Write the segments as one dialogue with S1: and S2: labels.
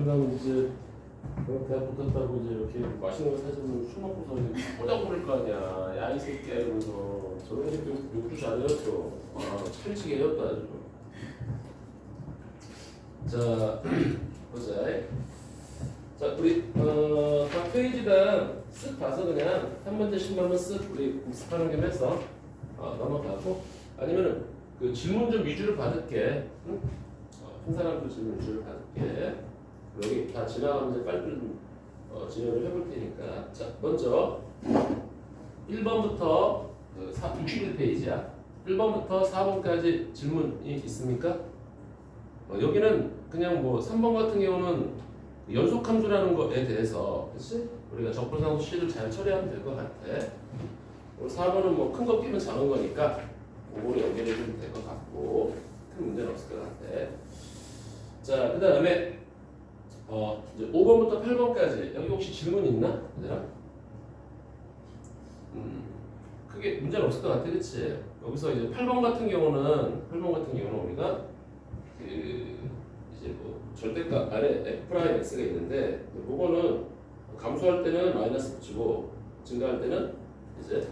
S1: 나중에 이제 대학 붙었다고 이제 이렇게 맛있는 거 사주면 술 먹고서 꼬작 부릴 거 아니야. 야 이 새끼야 이러면서 저런 애들 욕도 잘해요 또. 찰지게 해요 또 아주. 자 보자. 자 우리 각 페이지당 쓱 봐서 그냥 한 문제씩만 쓱 우리 복습하는 겸 해서 넘어가고 아니면은 그 질문 좀 위주로 받을게. 응? 한 사람도 질문 위주로 받을게. 여기 다 지나가면서 빨리 좀 진행을 해볼 테니까. 자 먼저 1번부터 61페이지야. 1번부터 4번까지 질문이 있습니까? 여기는 그냥 뭐 3번 같은 경우는 연속 함수라는 거에 대해서 그렇지? 우리가 적분상수 C를 잘 처리하면 될 것 같아. 4번은 뭐 큰 거 끼면 작은 거니까 그거로 연결해주면 될 것 같고 큰 문제는 없을 것 같아. 자, 그 다음에 이제 5번부터 8번까지 여기 혹시 질문 있나? 얘들아? 크게 문제는 없을 것 같아, 그렇지? 여기서 이제 8번 같은 경우는 우리가 그 이제 뭐 절대값 아래 f 프라임 x가 있는데 그거는 감소할 때는 마이너스 붙이고 증가할 때는 이제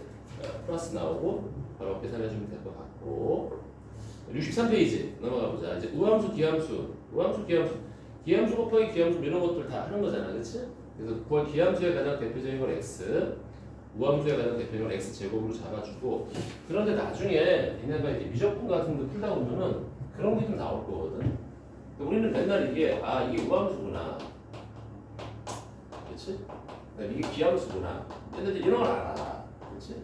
S1: 플러스 나오고 바로 계산해 주면 될 것 같고 63페이지 넘어가 보자. 이제 우함수, 기함수 곱하기 기함수 이런 것들 다 하는 거잖아, 그렇지? 그래서 구할 기함수의 가장 대표적인 건 x, 우함수의 가장 대표적인 건 x 제곱으로 잡아주고 그런데 나중에 얘네가 이제 미적분 같은 거 풀다 보면은 그런 게 좀 나올 거거든. 우리는 맨날 이게 이게 우함수구나, 그렇지? 이게 기함수구나. 얘네들 이런 걸 알아, 그렇지?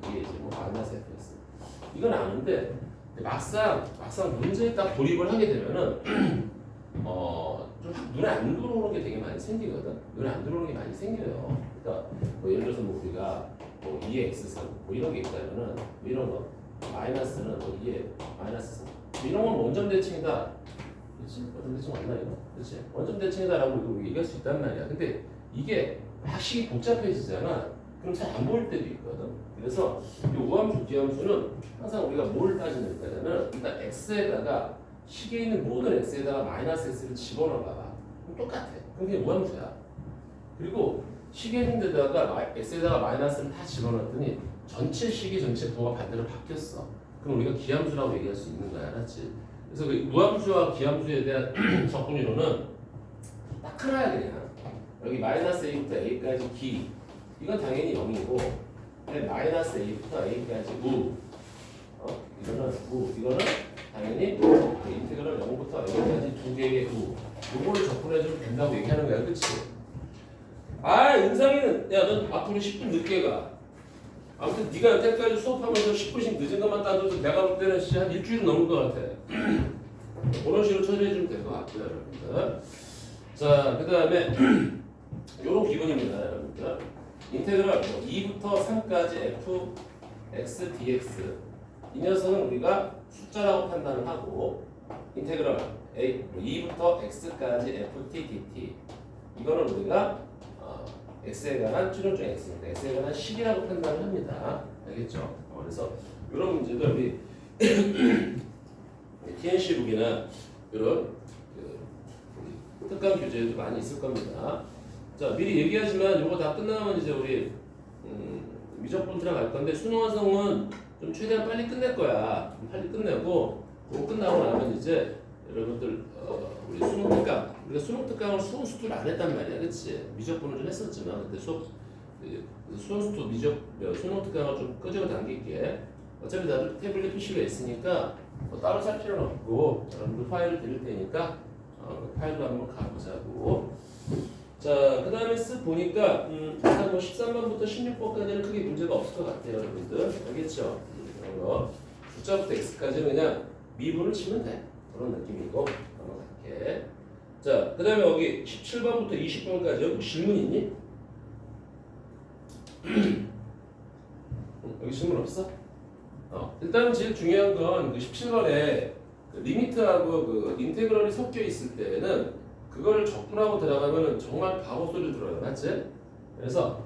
S1: 이게 이제 뭐 마이너스 fx 이건 아는데 막상 문제에 딱 돌입을 하게 되면은 좀 눈에 안 들어오는 게 되게 많이 생기거든. 눈에 안 들어오는 게 많이 생겨요. 그러니까 뭐 예를 들어서 뭐 우리가 뭐 2의 x승 뭐 이런 게 있다면은 뭐 이런 거 마이너스는 뭐 2의 마이너스 승 이런 건 원점 대칭이다. 그렇지? 원점 대칭 맞나 이거? 그렇지? 원점 대칭이다라고 우리 얘기할 수 있단 말이야. 근데 이게 확실히 복잡해지잖아. 그럼 잘 안 보일 때도 있거든. 그래서 이 우함수, 기함수는 항상 우리가 뭘 따지는 거냐면 일단 x에다가 식에 있는 모든 x에다가 마이너스 x를 집어넣어봐봐. 그럼 똑같아. 그럼 그게 우함수야. 그리고 식에 있는 데다가 x에다가 마이너스를 다 집어넣었더니 전체 식이 전체 부호가 반대로 바뀌었어. 그럼 우리가 기함수라고 얘기할 수 있는 거야, 알았지? 그래서 그 우함수와 기함수에 대한 접근이론은 딱 하나야 그냥. 여기 마이너스 a부터 a까지 기 이건 당연히 0이고 마이너스 a부터 a까지 우 이거는 우 이거는 당연히 인테그럴 0부터 a까지 두 개의 우 요거를 접근해주면 된다고 얘기하는 거야, 그치? 은상이는 야 넌 앞으로 10분 늦게 가. 아무튼 네가 여태까지 수업하면서 10분씩 늦은 것만 따져도 내가 볼 때는 한 일주일 넘을 것 같아. 그런 식으로 처리해주면 될 것 같고요, 여러분들. 자, 그 다음에 요런 기본입니다, 여러분들. 인테그럴 2부터 3까지 f x dx 이 녀석은 우리가 숫자라고 판단을 하고 인테그럴 2부터 x까지 ft dt 이거는 우리가 x에 관한 최종적 x입니다. x에 관한 식이라고 판단을 합니다. 알겠죠? 그래서 이런 문제들 우리 TNC북이나 이런 특강 교재에도 많이 있을 겁니다. 자, 미리 얘기하지만 이거 다 끝나면 이제 우리 미적분 들어갈 건데 수능 완성은 좀 최대한 빨리 끝낼 거야. 빨리 끝내고 그거 끝나고 나면 이제 여러분들 우리 수능 특강 우리가 수능 특강을 수원 수투를 안 했단 말이야, 그렇지? 미적분을 좀 했었지만 근데 수원 수투 수능 특강을 좀 끄집어 당길게. 어차피 다들 태블릿 PC가 있으니까 따로 살 필요는 없고 여러분들 파일을 드릴 테니까 그 파일로 한번 가보자고. 자, 그 다음에 쓱 보니까 일단 뭐 13번부터 16번까지는 크게 문제가 없을 것 같아요, 여러분들. 알겠죠? 그런 거 숫자부터 x까지는 그냥 미분을 치면 돼. 그런 느낌이고 넘어갈게. 자, 그 다음에 여기 17번부터 20번까지 여기 질문 있니? 여기 질문 없어? 일단 제일 중요한 건 그 17번에 그 리미트하고 그 인테그럴이 섞여 있을 때는 그걸 적분하고 들어가면은 정말 바보 소리 들어요, 맞지? 그래서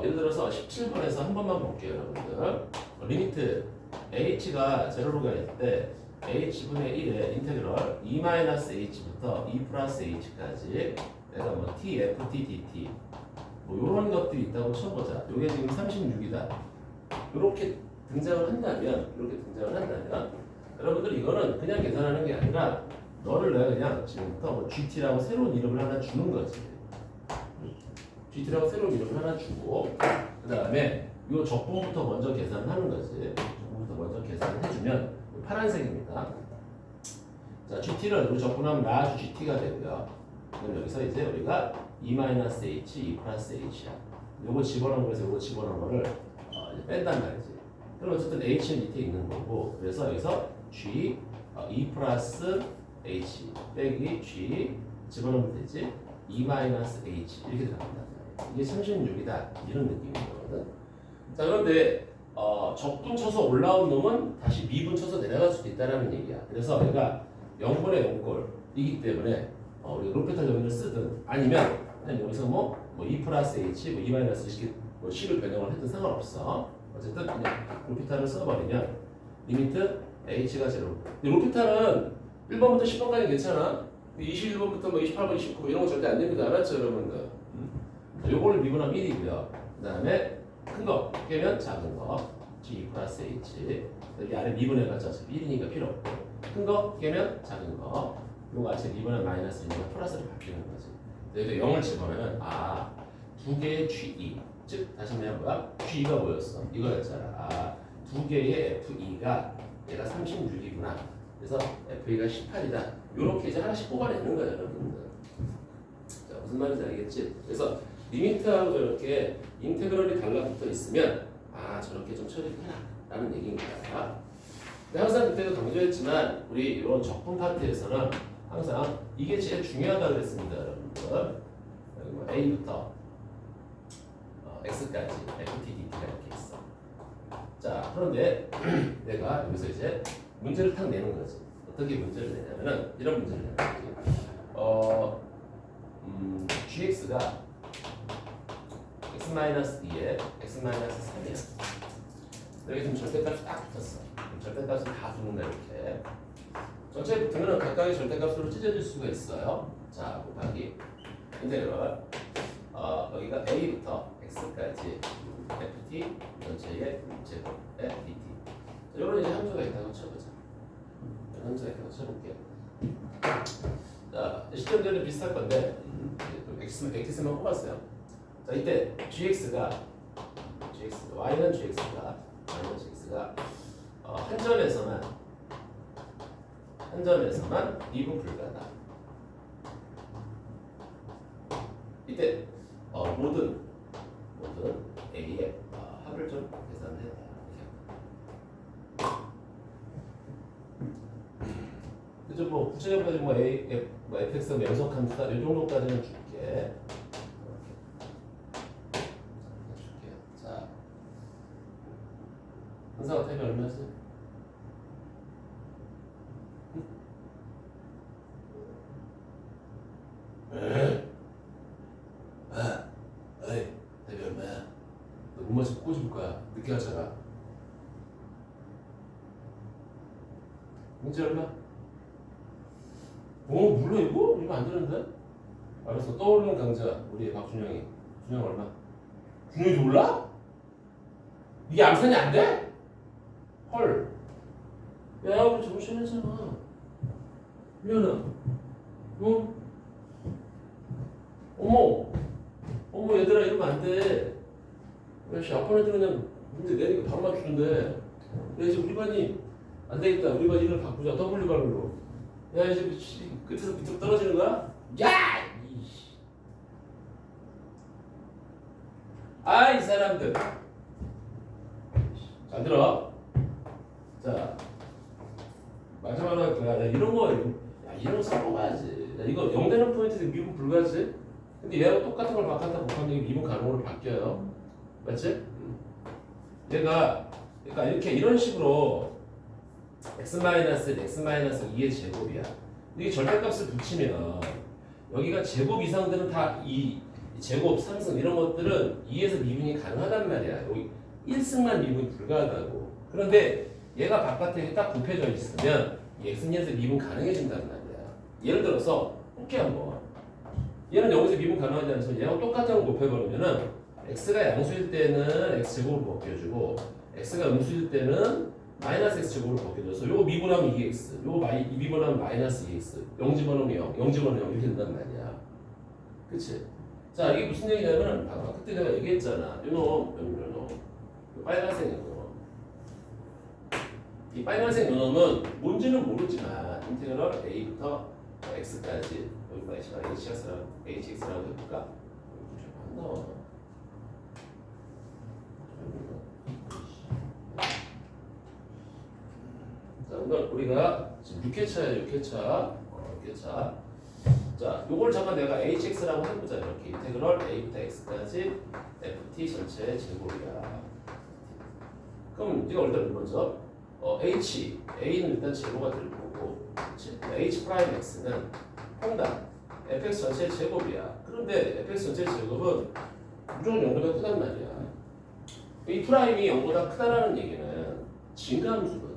S1: 예를 들어서 17번에서 한 번만 볼게요, 여러분들. 리미트 h가 제로로 갈 때 h분의 1의 인테그럴 2-h부터 2 플러스 h까지 내가 뭐 tf, tdt 뭐 요런 것들이 있다고 쳐보자. 요게 지금 36이다. 요렇게 등장을 한다면 여러분들 이거는 그냥 계산하는 게 아니라 너를 내가 그냥 지금부터 뭐 GT라고 새로운 이름을 하나 주는 거지. GT라고 새로운 이름을 하나 주고 그 다음에 요 적분부터 먼저 계산하는 거지. 적분부터 먼저 계산을 해주면 파란색입니다. 자, GT를 우리 적분하면 라주 GT가 되고요. 그럼 여기서 이제 우리가 2-h, 2 플러스 h야. 요거 집어넣은 거에서 요거 집어넣은 거를 이제 뺀단 말이지. 그럼 어쨌든 h는 밑에 있는 거고, 그래서 여기서 g 2 플러스 h 빼기 g 집어넣으면 되지. 2-h 이렇게 들어간다. 이게 36이다. 이런 느낌인 거거든. 자, 그런데 적분 쳐서 올라온 놈은 다시 미분 쳐서 내려갈 수도 있다는 얘기야. 그래서 얘가 0분의 0꼴이기 때문에 우리 로피탈 정의를 쓰든 아니면 그냥 여기서 뭐 2 플러스 h, 뭐 2 마이너스 이렇게 뭐 c를 변형을 해도 상관없어. 어쨌든 그냥 로피탈을 써버리면 리미트 h가 제로. 근데 로피탈은 1번부터 10번까지 괜찮아. 21번부터 뭐 28번, 29 이런 거 절대 안 됩니다. 알았죠, 여러분들? 요거를 미분하면 1이고요. 그 다음에 큰 거 깨면 작은 거 g 플러스 h. 여기 아래 미분해봤자 1이니까 필요 없고, 큰 거 깨면 작은 거. 요거 아래 미분하면 마이너스니까 플러스로 바뀌는 거지. 여기 0을 집어넣으면 두 개의 GE, 즉 다시 말하면 뭐야? G가 뭐였어? 이거였잖아. 두 개의 FE가 얘가 36이구나. 그래서 FE가 18이다. 요렇게 이제 하나씩 뽑아내는 거야, 여러분들. 자, 무슨 말인지 알겠지? 그래서 리미트하고 저렇게 인테그럴이 달라붙어 있으면 저렇게 좀 처리를 해라 라는 얘기입니다. 근데 항상 그때도 강조했지만 우리 이런 적분 파트에서는 항상 이게 제일 중요하다고 그랬습니다, 여러분들. 뭐 A부터 X까지 FTDT가 이렇게 있어. 자, 그런데 내가 여기서 이제 문제를 탁 내는 거지. 어떻게 문제를 내냐면은 이런 문제를 내는 거지. GX가 x-2에 x-3이야. 여기 지금 절대값이 딱 붙었어. 절대값을 다 두는다 이렇게. 전체에 붙으면 각각의 절대값으로 찢어질 수가 있어요. 자, 곱하기 인테그럴 여기가 a부터 x까지 ft 전체의 제곱의 dt. 자, 이런 이제 함수가 있다고 쳐보자. 함수가 있다고 쳐볼게요. 자, 시점들은 비슷할 건데 x만 뽑았어요. 자, 이때 gx가 y는 gx가 한 점에서만 미분 불가다. 이때 모든 a의 합을 좀 계산해야 그죠? 뭐 구체적으로 가지고 fx가 연속함수다 이 정도까지는 줄게. 자, 한사가 탑이 얼마지? 탑이 얼마야? 너 못 맞추고 꼬집을 거야. 늦게 하잖아. 문제 얼마? 몰라 이거? 이거 안 되는데? 알았어. 떠오르는 강자 우리 박준영이. 준영 얼마? 준영이 몰라? 이게 암산이 안 돼? 헐. 야, 우리 정신 했잖아. 미안해. 응? 어머 얘들아 이러면 안 돼. 야, 아빠 애들은 그냥 문제 내니까 바로 맞추는데. 야, 이제 우리 반이 안 되겠다. 우리 반 이름을 바꾸자. W 발로. 야, 이제 끝에서 밑으로 떨어지는 거야? 야! 이 사람들. 잘 들어. 자, 마지막으로 할 거야. 야, 이런 거 써먹어야지. 야, 이거 0 되는 포인트에서 미분 불가지? 근데 얘하고 똑같은 걸 바꿨다 곱하면 이게 미분 가능으로 바뀌어요. 맞지? 얘가, 그러니까 이런 식으로 x-2의 제곱이야. 이게 절대값을 붙이면 여기가 제곱 이상 되는 다 이 제곱, 상승 이런 것들은 2에서 미분이 가능하단 말이야. 여기 1승만 미분이 불가하다고. 그런데 얘가 바깥에 딱 굽혀져 있으면 이 x에서 미분 가능해진다는 말이야. 예를 들어서 볼게 한번. 얘는 여기서 미분 가능하지 않아서 얘랑 똑같은 걸 곱해버리면은 x가 양수일 때는 x제곱으로 바뀌어주고 x가 음수일 때는 마이너스 x제곱으로 바뀌어져서 요거 미분하면 2x, 요거 미분하면 마이너스 2x, 0 집어넣으면 0, 0 집어넣으면 0 이렇게 된단 말이야. 그치? 자, 이게 무슨 얘기냐면 아까 그때 내가 얘기했잖아. 요놈 빨간색 요놈. 이 빨간색 요놈은 뭔지는 모르지만 인테그럴 a부터 x까지 여기까지 hx라고 해볼까? 안 나와. 자, 오늘 우리가 지금 6회차야, 6회차. 6회차. 자, 요걸 잠깐 내가 hx라고 해보자. 이렇게 인테그럴 a부터 x까지 ft 전체 제곱이야. 그럼 네가 원래 먼저 a는 일단 제곱가 될 거고, 그치? h 프라임 x는 평당 fx 전체 제곱이야. 그런데 fx 전체 제곱은 무조건 0보다 크단 말이야. 이 프라임이 0보다 크다라는 얘기는 증가함수거든.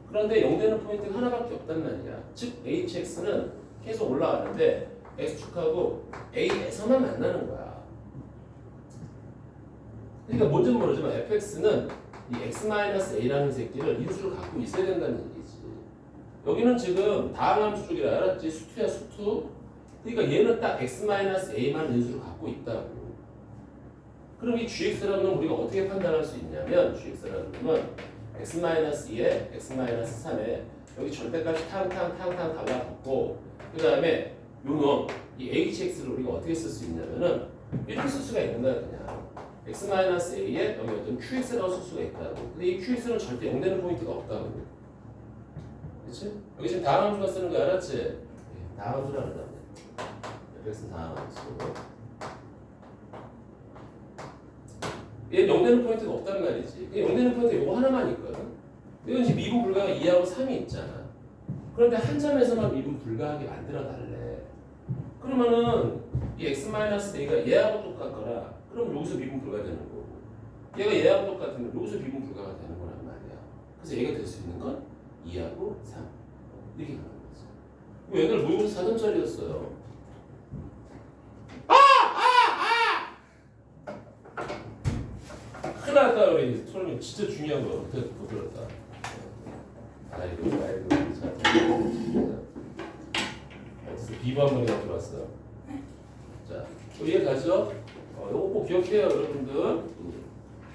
S1: 그런데 0 되는 포인트가 하나밖에 없단 말이야. 즉 hx는 계속 올라가는데 x축하고 a에서만 만나는 거야. 그러니까 뭔지는 모르지만 fx는 이 x-a라는 새끼를 인수를 갖고 있어야 된다는 얘기지. 여기는 지금 다항함수 쪽이라 알았지? 수투야 수투. 그러니까 얘는 딱 x-a만 인수를 갖고 있다고. 그럼 이 gx라는 건 우리가 어떻게 판단할 수 있냐면 gx라는 건 x-2에 x-3에 여기 절대값이 탕탕탕탕 달라붙고 그 다음에 요놈 이 hx를 우리가 어떻게 쓸 수 있냐면은 이렇게 쓸 수가 있는 거야. 그냥 x-a에 여기 어떤 qx라고 쓸 수가 있다고. 근데 이 qx는 절대 0 되는 포인트가 없다고. 그치? 여기 지금 다항함수가 쓰는 거 알았지? 다항함수라는 거야. fx는 다항함수. 얘는 0 되는 포인트가 없단 말이지. 0 되는 포인트 이거 하나만 있거든. 이건 지금 미분 불가가 2하고 3이 있잖아. 그런데 한 점에서만 미분 불가하게 만들어 달래. 그러면은 이 x-a가 얘하고 똑같거나 그럼 여기서 미분 불가 되는 거고 얘가 얘하고 똑같으면 여기서 미분 불가가 되는 거란 말이야. 그래서 얘가 될 수 있는 건 2하고 3 이렇게 가는 거지. 얘들 모의고사 4점짜리였어요. 큰일 났다 우리 소름이 진짜 중요한 거 못 들었다. 아이고 비반머리가 들어왔어. 자, 이해 가죠? 요거 꼭 기억해요 여러분들.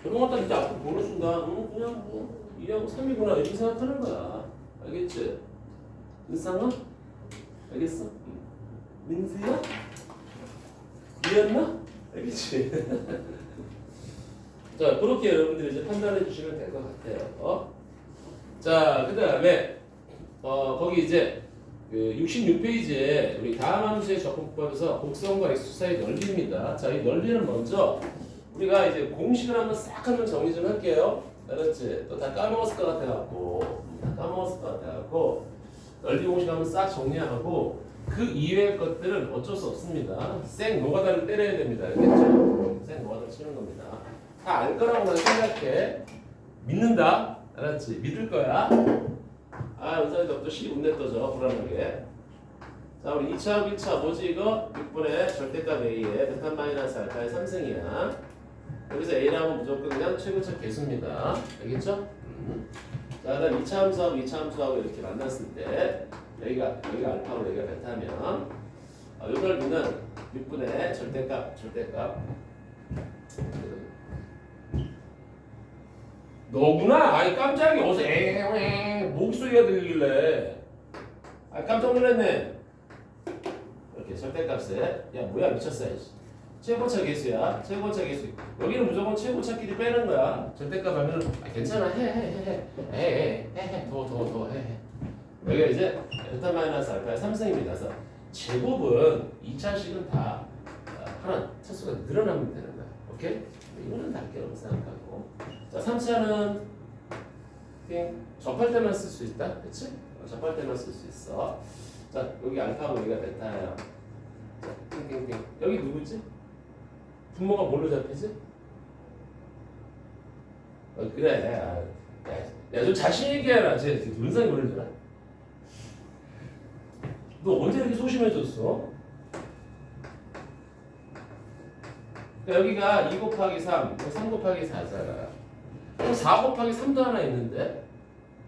S1: 이런 것도 진짜 앞으로 모르신다. 그냥 뭐 2하고 3이구나 이렇게 생각하는 거야. 알겠지? 은상아? 알겠어? 민수야? 이해했나? 알겠지? 자, 그렇게 여러분들이 이제 판단해 주시면 될 것 같아요. 자, 그 다음에 거기 이제 그 66페이지에 우리 다음 함수의 접근법에서 곡선과 x수 사이 넓이입니다. 자, 이 넓이는 먼저 우리가 이제 공식을 한번 싹 한번 정리 좀 할게요. 알았지? 또 다 까먹었을 것 같아갖고 넓이 공식 한번 싹 정리하고 그 이외의 것들은 어쩔 수 없습니다. 생 노가다를 때려야 됩니다. 알겠죠? 생 노가다를 치는 겁니다. 다 알 거라고 난 생각해. 믿는다. 알았지? 믿을 거야. 은사이도 또 시 운내 떠져 불안하게. 자, 우리 2차, 1차 뭐지 이거? 6분의 절대값 a에 베타 마이너스 알파의 3승이야. 여기서 a라면 무조건 그냥 최고차 개수입니다. 알겠죠? 자, 그다음 2차 함수하고 2차 함수하고 이렇게 만났을 때 여기가 알파고 여기가 베타면 요 넓이는 6분의 절대값 너구나. 아이 깜짝이야. 어서 엥 목소리가 들리길래 깜짝 놀랐네. 이렇게 절대값에 야 뭐야 미쳤어야지. 최고차 개수야. 최고차 개수. 여기는 무조건 최고차끼리 빼는 거야. 절대값 하면은 괜찮아. 해. 더 해. 여기가 이제 베타 마이너스 알파의 3승입니다. 그래서 제곱은 2차식은 다 하나 차수가 늘어나면 되는 거야. 오케이? 이거는 낱개라고 생각하고. 자, 3차는 접할 때만 쓸 수 있다. 그치? 접할 때만 쓸 수 있어. 자, 여기 알파고 여기가 베타야. 자, 띵띵띵. 여기 누구지? 분모가 뭘로 잡히지? 그래. 야, 좀 자신 있게 해라. 쟤 은상이 뭐를 줄 알아? 너 언제 이렇게 소심해졌어? 그러니까 여기가 2 곱하기 3, 3 곱하기 4잖아. 그럼 4 곱하기 3도 하나 있는데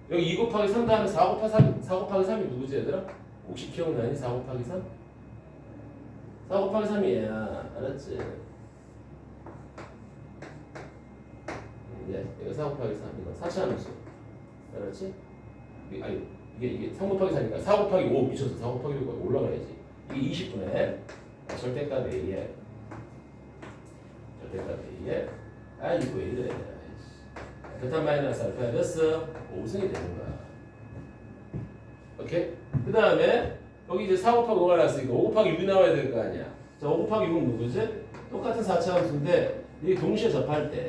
S1: 여기 2 곱하기 3도 하나 4 곱하기 3, 4 곱하기 3이 누구지 얘들아? 혹시 기억나니? 4 곱하기 3? 4 곱하기 3이 얘야. 알았지? 이거 4 곱하기 3 이거 4차 함수. 알았지? 아니 이게 3 곱하기 4니까 4 곱하기 5 미쳤어. 4 곱하기 5가 올라가야지. 이게 20분의 절대값 A에 절대값 A에 이거 왜 이래? 베타 마이너스 알파 됐어. 5승이 되는 거야. 오케이? 그 다음에 여기 이제 4 곱하기 5가 나왔으니까 5 곱하기 6이 나와야 될 거 아니야. 자, 5 곱하기 6은 누구지? 똑같은 4차 함수인데 이게 동시에 접할 때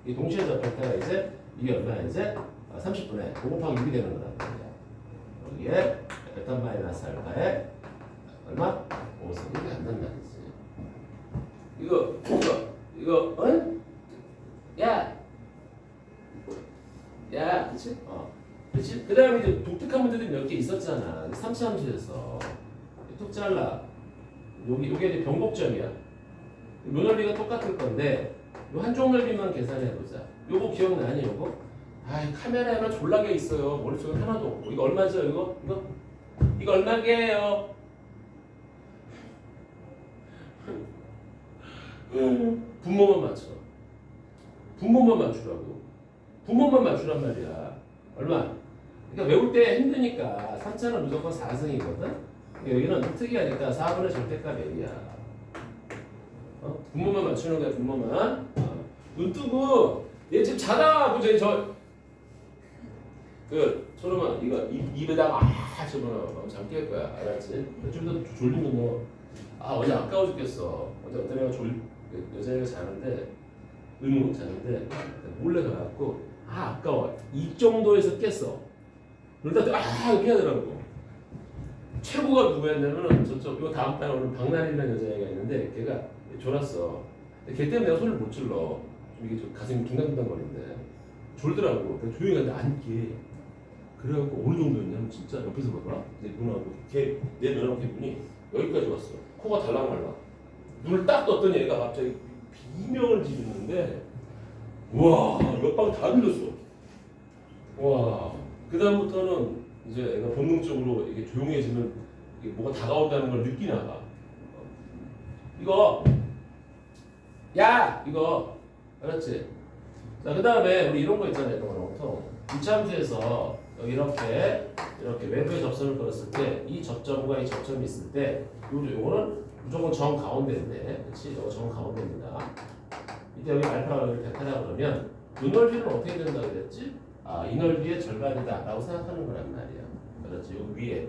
S1: 때가 이제 이게 얼마야 이제? 30분의 5 곱하기 6이 되는 거란 말이야. 여기에 베타 마이너스 알파에 얼마? 5승이 된단 말이지. 이거 야, 그치? 그치? 그 다음에 이제 독특한 문제들이 몇 개 있었잖아. 3차 함수에서 툭 잘라. 요게 이제 변곡점이야. 요 넓이가 똑같을 건데 요 한쪽 넓이만 계산해보자. 요거 기억나니 요거? 카메라에만 졸라게 있어요. 머릿속에 하나도 없고. 이거 얼마죠? 이거 얼마게요? 분모만 맞춰. 분모만 맞추라고. 분모만 맞추란 말이야. 얼마? 그러니까 외울 때 힘드니까 3차는 무조건 4승이거든. 여기는 특이하니까 4분의 절대값 A야. 분모만 맞추는 거야. 분모만. 눈 뜨고 얘 지금 자다 보자. 소름아 이거 입에다가 집어넣어. 잠 깰 거야. 알았지? 좀 더 졸리면 너 어제 아까워 죽겠어. 어제 어떤 애가 여자애가 자는데 자는데 몰래 가갖고 아까워. 이 정도에서 깼어. 그러다 이렇게 하더라고. 최고가 누구였냐면은 저쪽 요 다음 반에 오는 박나린이라는 여자애가 있는데 걔가 졸았어. 걔 때문에 내가 소리를 못 질러. 좀 이게 좀 가슴이 둥당둥당 거리는데 졸더라고. 그래서 조용히 하는데 안 깨. 그래갖고 어느 정도였냐면 진짜 옆에서 봐봐. 내 눈하고 내 눈하고 걔 눈이 여기까지 왔어. 코가 달랑말랑. 눈을 딱 떴더니 얘가 갑자기 비명을 지르는데 와 옆방 다 들렸어. 와 그다음부터는 이제 애가 본능적으로 이게 조용해지면 이게 뭐가 다가온다는 걸 느끼나 봐. 이거 알았지? 자 그다음에 우리 이런 거 있잖아요. 보통 2차 함수에서 여기 이렇게 외부에 접선을 걸었을 때 이 접점과 이 접점이 있을 때 요거는 무조건 정 가운데인데, 그렇지? 이거 정 가운데입니다. 이때 여기 알파가 여기 베타라 그러면 이 넓이는 어떻게 된다고 그랬지? 이 넓이의 절반이다라고 생각하는 거란 말이야. 그렇지? 여기 위에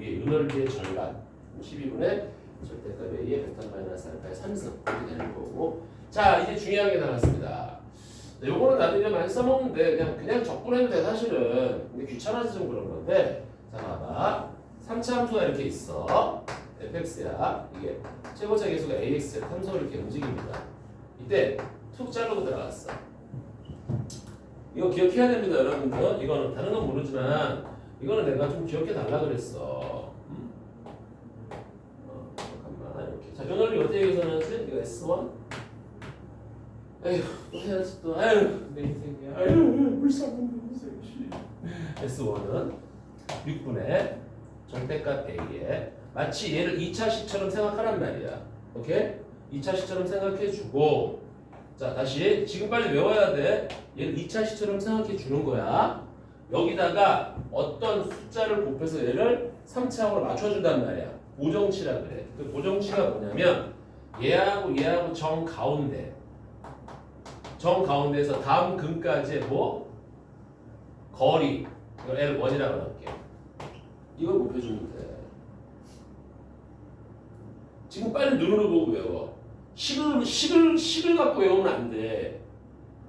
S1: 이 넓이의 절반 12분의 절대값 A의 베타 마이너스 알파의 3승 이렇게 되는 거고. 자 이제 중요한 게 나왔습니다. 요거는 나중에 많이 써먹는데 그냥 적분해도 돼 사실은. 근데 귀찮아서 좀 그런 건데. 자 봐봐. 3차 함수가 이렇게 있어. fx야. 이게 최고차 계수가 ax의 함수가 이렇게 움직입니다. 이때 툭 자르고 들어갔어. 이거 기억해야 됩니다 여러분들. 이거는 다른 건 모르지만 이거는 내가 좀 기억해 달라 그랬어. 잠깐만 이렇게. 자 변화를 어떻게 계산하지? 이거 S1. 에휴 또 해야지 또. 내 인생이야. 불쌍한 S1은 6분의 절대값 A에 마치 얘를 2차 시처럼 생각하란 말이야. 오케이? 2차 시처럼 생각해주고. 자 다시 지금 빨리 외워야 돼. 얘를 2차 시처럼 생각해 주는 거야. 여기다가 어떤 숫자를 곱해서 얘를 3차하고 맞춰준단 말이야. 고정치라 그래. 그 고정치가 뭐냐면 얘하고 정 가운데에서 다음 근까지의 거리. 이걸 L1이라고 할게. 이걸 곱해주면 돼. 지금 빨리 눈으로 보고 외워. 식을 갖고 외우면 안 돼.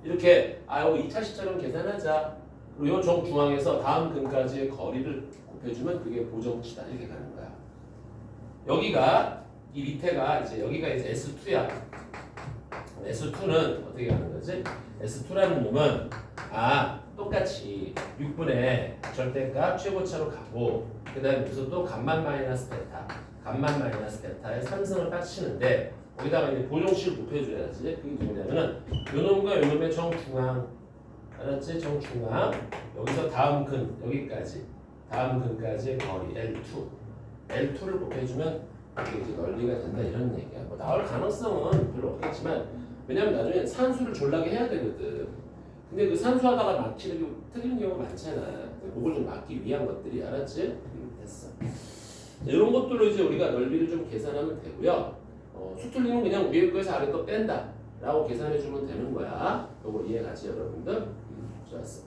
S1: 이렇게 여기 2차 시처럼 계산하자. 그리고 이 정 중앙에서 다음 근까지의 거리를 곱해주면 그게 보정치다. 이렇게 가는 거야. 여기가 이 밑에가 여기가 이제 S2야. S2는 어떻게 하는 거지? S2라는 놈은 똑같이 6분의 절대값 최고차로 가고 그 다음에 여기서 또 감만 마이너스 베타의 3승을 딱 치는데 거기다가 이제 고정식을 곱해줘야지. 그게 뭐냐면은 요놈과 요놈의 정중앙, 알았지? 정중앙 여기서 다음 근 여기까지 다음 근까지의 거리 L2를 곱해주면 이게 이제 넓이가 된다 이런 얘기야. 뭐 나올 가능성은 별로 없겠지만 왜냐면 나중에 산수를 졸라게 해야 되거든. 근데 그 산수하다가 막히는 틀리는 경우가 많잖아. 그걸 좀 막기 위한 것들이, 알았지? 됐어. 이런 것들로 이제 우리가 넓이를 좀 계산하면 되고요. 수틀림은 그냥 위에 거에서 아래 거 뺀다 라고 계산해 주면 되는 거야. 요거 이해가지 여러분들? 좋았어.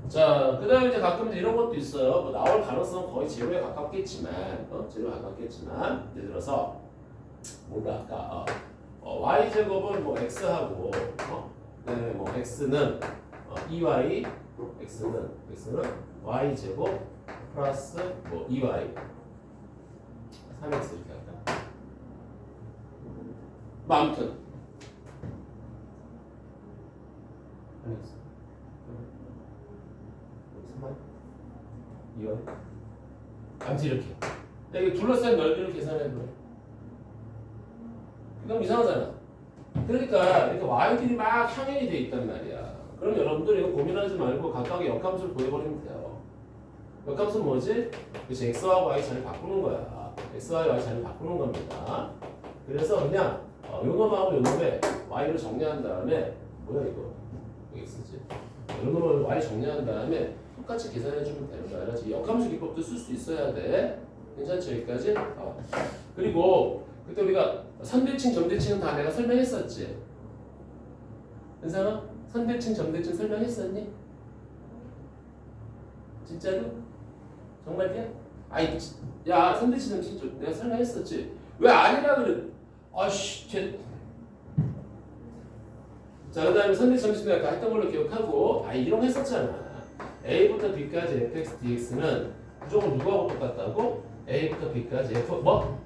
S1: 자, 그 다음에 이제 가끔 이런 것도 있어요. 뭐 나올 가능성은 거의 제로에 가깝겠지만, 예를 들어서 뭔가 아까 y 제곱은 뭐 x하고, 그다음에 뭐 x는 2y, x는 y 제곱 플러스 뭐 2y, 3x 이렇게 할까? 뭐 아무튼 2y 아무튼 이렇게 이게 둘러싼 넓이를 계산해보래. 그럼 이상하잖아. 그러니까 이렇게 y들이 막 향연이 돼 있단 말이야. 그럼 여러분들 이거 고민하지 말고 각각의 역함수를 구해버리면 돼요. 역함수는 뭐지? 그치, x와 y 자리 바꾸는 거야. x와 y 자리 바꾸는 겁니다. 그래서 그냥 요놈하고 요놈에 y를 정리한 다음에 뭐야 이거? x지? 요놈을 y 정리한 다음에 똑같이 계산해주면 되는 거야. 그래서 역함수 기법도 쓸 수 있어야 돼. 괜찮죠? 여기까지? 그리고 그때 우리가 선대칭, 점대칭은 다 내가 설명했었지? 은상아? 선대칭, 점대칭 설명했었니? 진짜로? 정말이야? 아이, 야, 선대칭, 점대칭 내가 설명했었지? 왜 아니라 그래? 아씨, 자, 그 다음에 선대칭, 점대칭 내가 다 했던 걸로 기억하고, 이런 거 했었잖아. A부터 B까지 fx, dx는 무조건 누구하고 똑같다고? A부터 B까지 f, 뭐?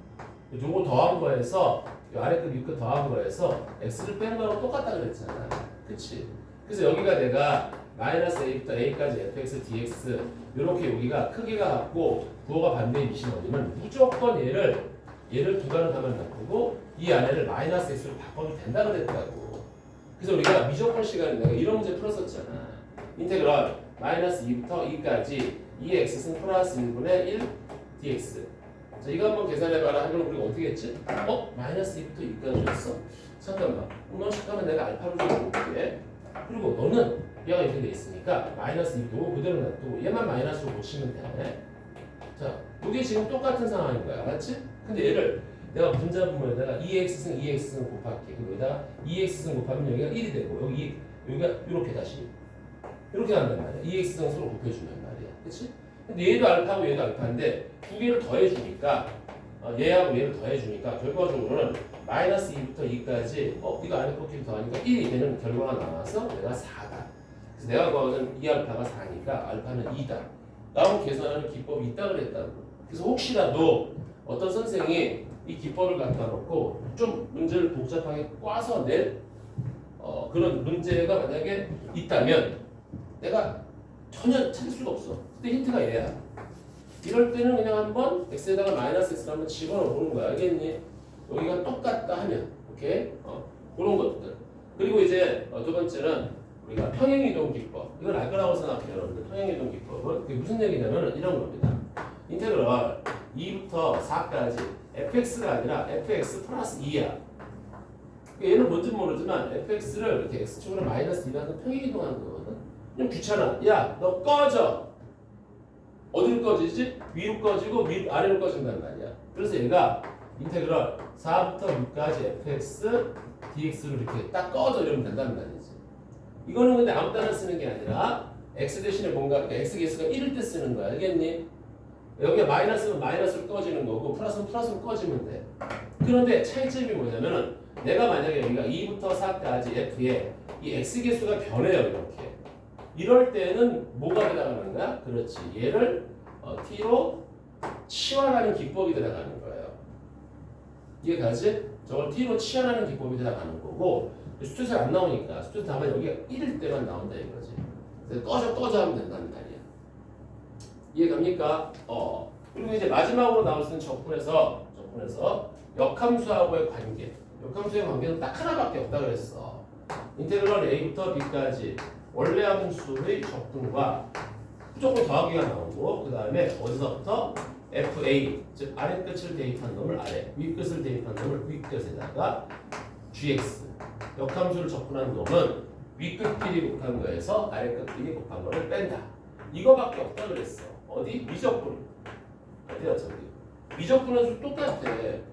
S1: 요거 더한 거에서 요 아래 거 밑거 더한 거에서 x를 빼는 거하고 똑같다 그랬잖아. 그치? 그래서 여기가 내가 마이너스 a부터 a까지 fx, dx 요렇게 여기가 크기가 같고 부호가 반대의 미시머리면 무조건 얘를 부가를 가면 바꾸고 이 안에를 마이너스 x로 바꿔도 된다 그랬다고. 그래서 우리가 미적분 시간에 내가 이런 문제 풀었었잖아. 인테그럴 마이너스 2부터 2까지 2x승 플러스 1분의 1 dx. 자, 이거 한번 계산해봐라 하면 우리가 어떻게 했지? 마이너스 2부터 2까지였어? 잠깐만. 잠깐만 내가 알파로 좀 볼게. 그리고 너는 얘가 이렇게 돼 있으니까 마이너스 2도 그대로 놔두고 얘만 마이너스로 고치면 돼. 자, 이게 지금 똑같은 상황인 거야. 알았지? 근데 얘를 내가 분자분모에다가 2x승 2x승 곱할게. 그리고 여기다가 2x승 곱하면 여기가 1이 되고 여기가 이렇게 다시 이렇게 간단 말이야. 2x승 서로 곱해주면 말이야. 그치? 근데 얘도 알파고 얘도 알파인데 두 개를 더해주니까 얘하고 얘를 더해주니까 결과적으로는 마이너스 2부터 2까지 이거 안에 꺾기를 더하니까 1이 되는 결과가 나와서 내가 4다. 그래서 내가 구하는 2알파가 4니까 알파는 2다. 라고 계산하는 기법이 있다 그랬다고. 그래서 혹시라도 어떤 선생이 이 기법을 갖다 놓고 좀 문제를 복잡하게 꽈서 낼 그런 문제가 만약에 있다면 내가 전혀 찾을 수가 없어. 근데 힌트가 얘야. 이럴 때는 그냥 한번 x에다가 마이너스 x를 한번 집어넣어 보는 거야. 알겠니? 여기가 똑같다 하면 오케이? 그런 것들. 그리고 이제 두 번째는 우리가 평행이동 기법. 이걸 알 거라고 생각해요, 여러분들. 평행이동 기법은 그게 무슨 얘기냐면 이런 겁니다. 인테그럴 2부터 4까지 fx가 아니라 fx 플러스 2야. 얘는 뭔지 모르지만 fx를 이렇게 x축으로 마이너스 2라는 평행이동하는 거거든. 좀 귀찮아. 야, 너 꺼져. 어디로 꺼지지? 위로 꺼지고 아래로 꺼진단 말이야. 그래서 얘가 인테그럴 4부터 6까지 fx dx로 이렇게 딱 꺼져 이러면 된다는 말이지. 이거는 근데 아무 때나 쓰는 게 아니라 x 대신에 뭔가 x 개수가 1일 때 쓰는 거야. 알겠니? 여기가 마이너스면 마이너스로 꺼지는 거고 플러스는 플러스로 꺼지면 돼. 그런데 차이점이 뭐냐면은 내가 만약에 여기가 2부터 4까지 f에 이 x 개수가 변해요. 이렇게. 이럴 때는 뭐가 들어가는 거야? 그렇지. 얘를 t로 치환하는 기법이 들어가는 거예요. 이게 가지? 저걸 t로 치환하는 기법이 들어가는 거고 수투에서 안 나오니까 수투에서 다만 여기가 1일 때만 나온다 이거지. 그래서 꺼져 하면 된다는 말이야. 이해갑니까? 그리고 이제 마지막으로 나올 수 있는 적분에서 역함수하고의 관계. 역함수의 관계는 딱 하나밖에 없다 그랬어. 인테그럴 a부터 b까지 원래 함수의 적분과 무조건 더하기가 나오고 그 다음에 어디서부터 fa 즉 아래 끝을 대입한 놈을 아래 위 끝을 대입한 놈을 위 끝에다가 gx 역함수를 적분한 놈은 위 끝끼리 곱한 거에서 아래 끝끼리 곱한 거를 뺀다. 이거밖에 없다 그랬어. 어디? 미적분. 어디야 저기? 미적분은 똑같아.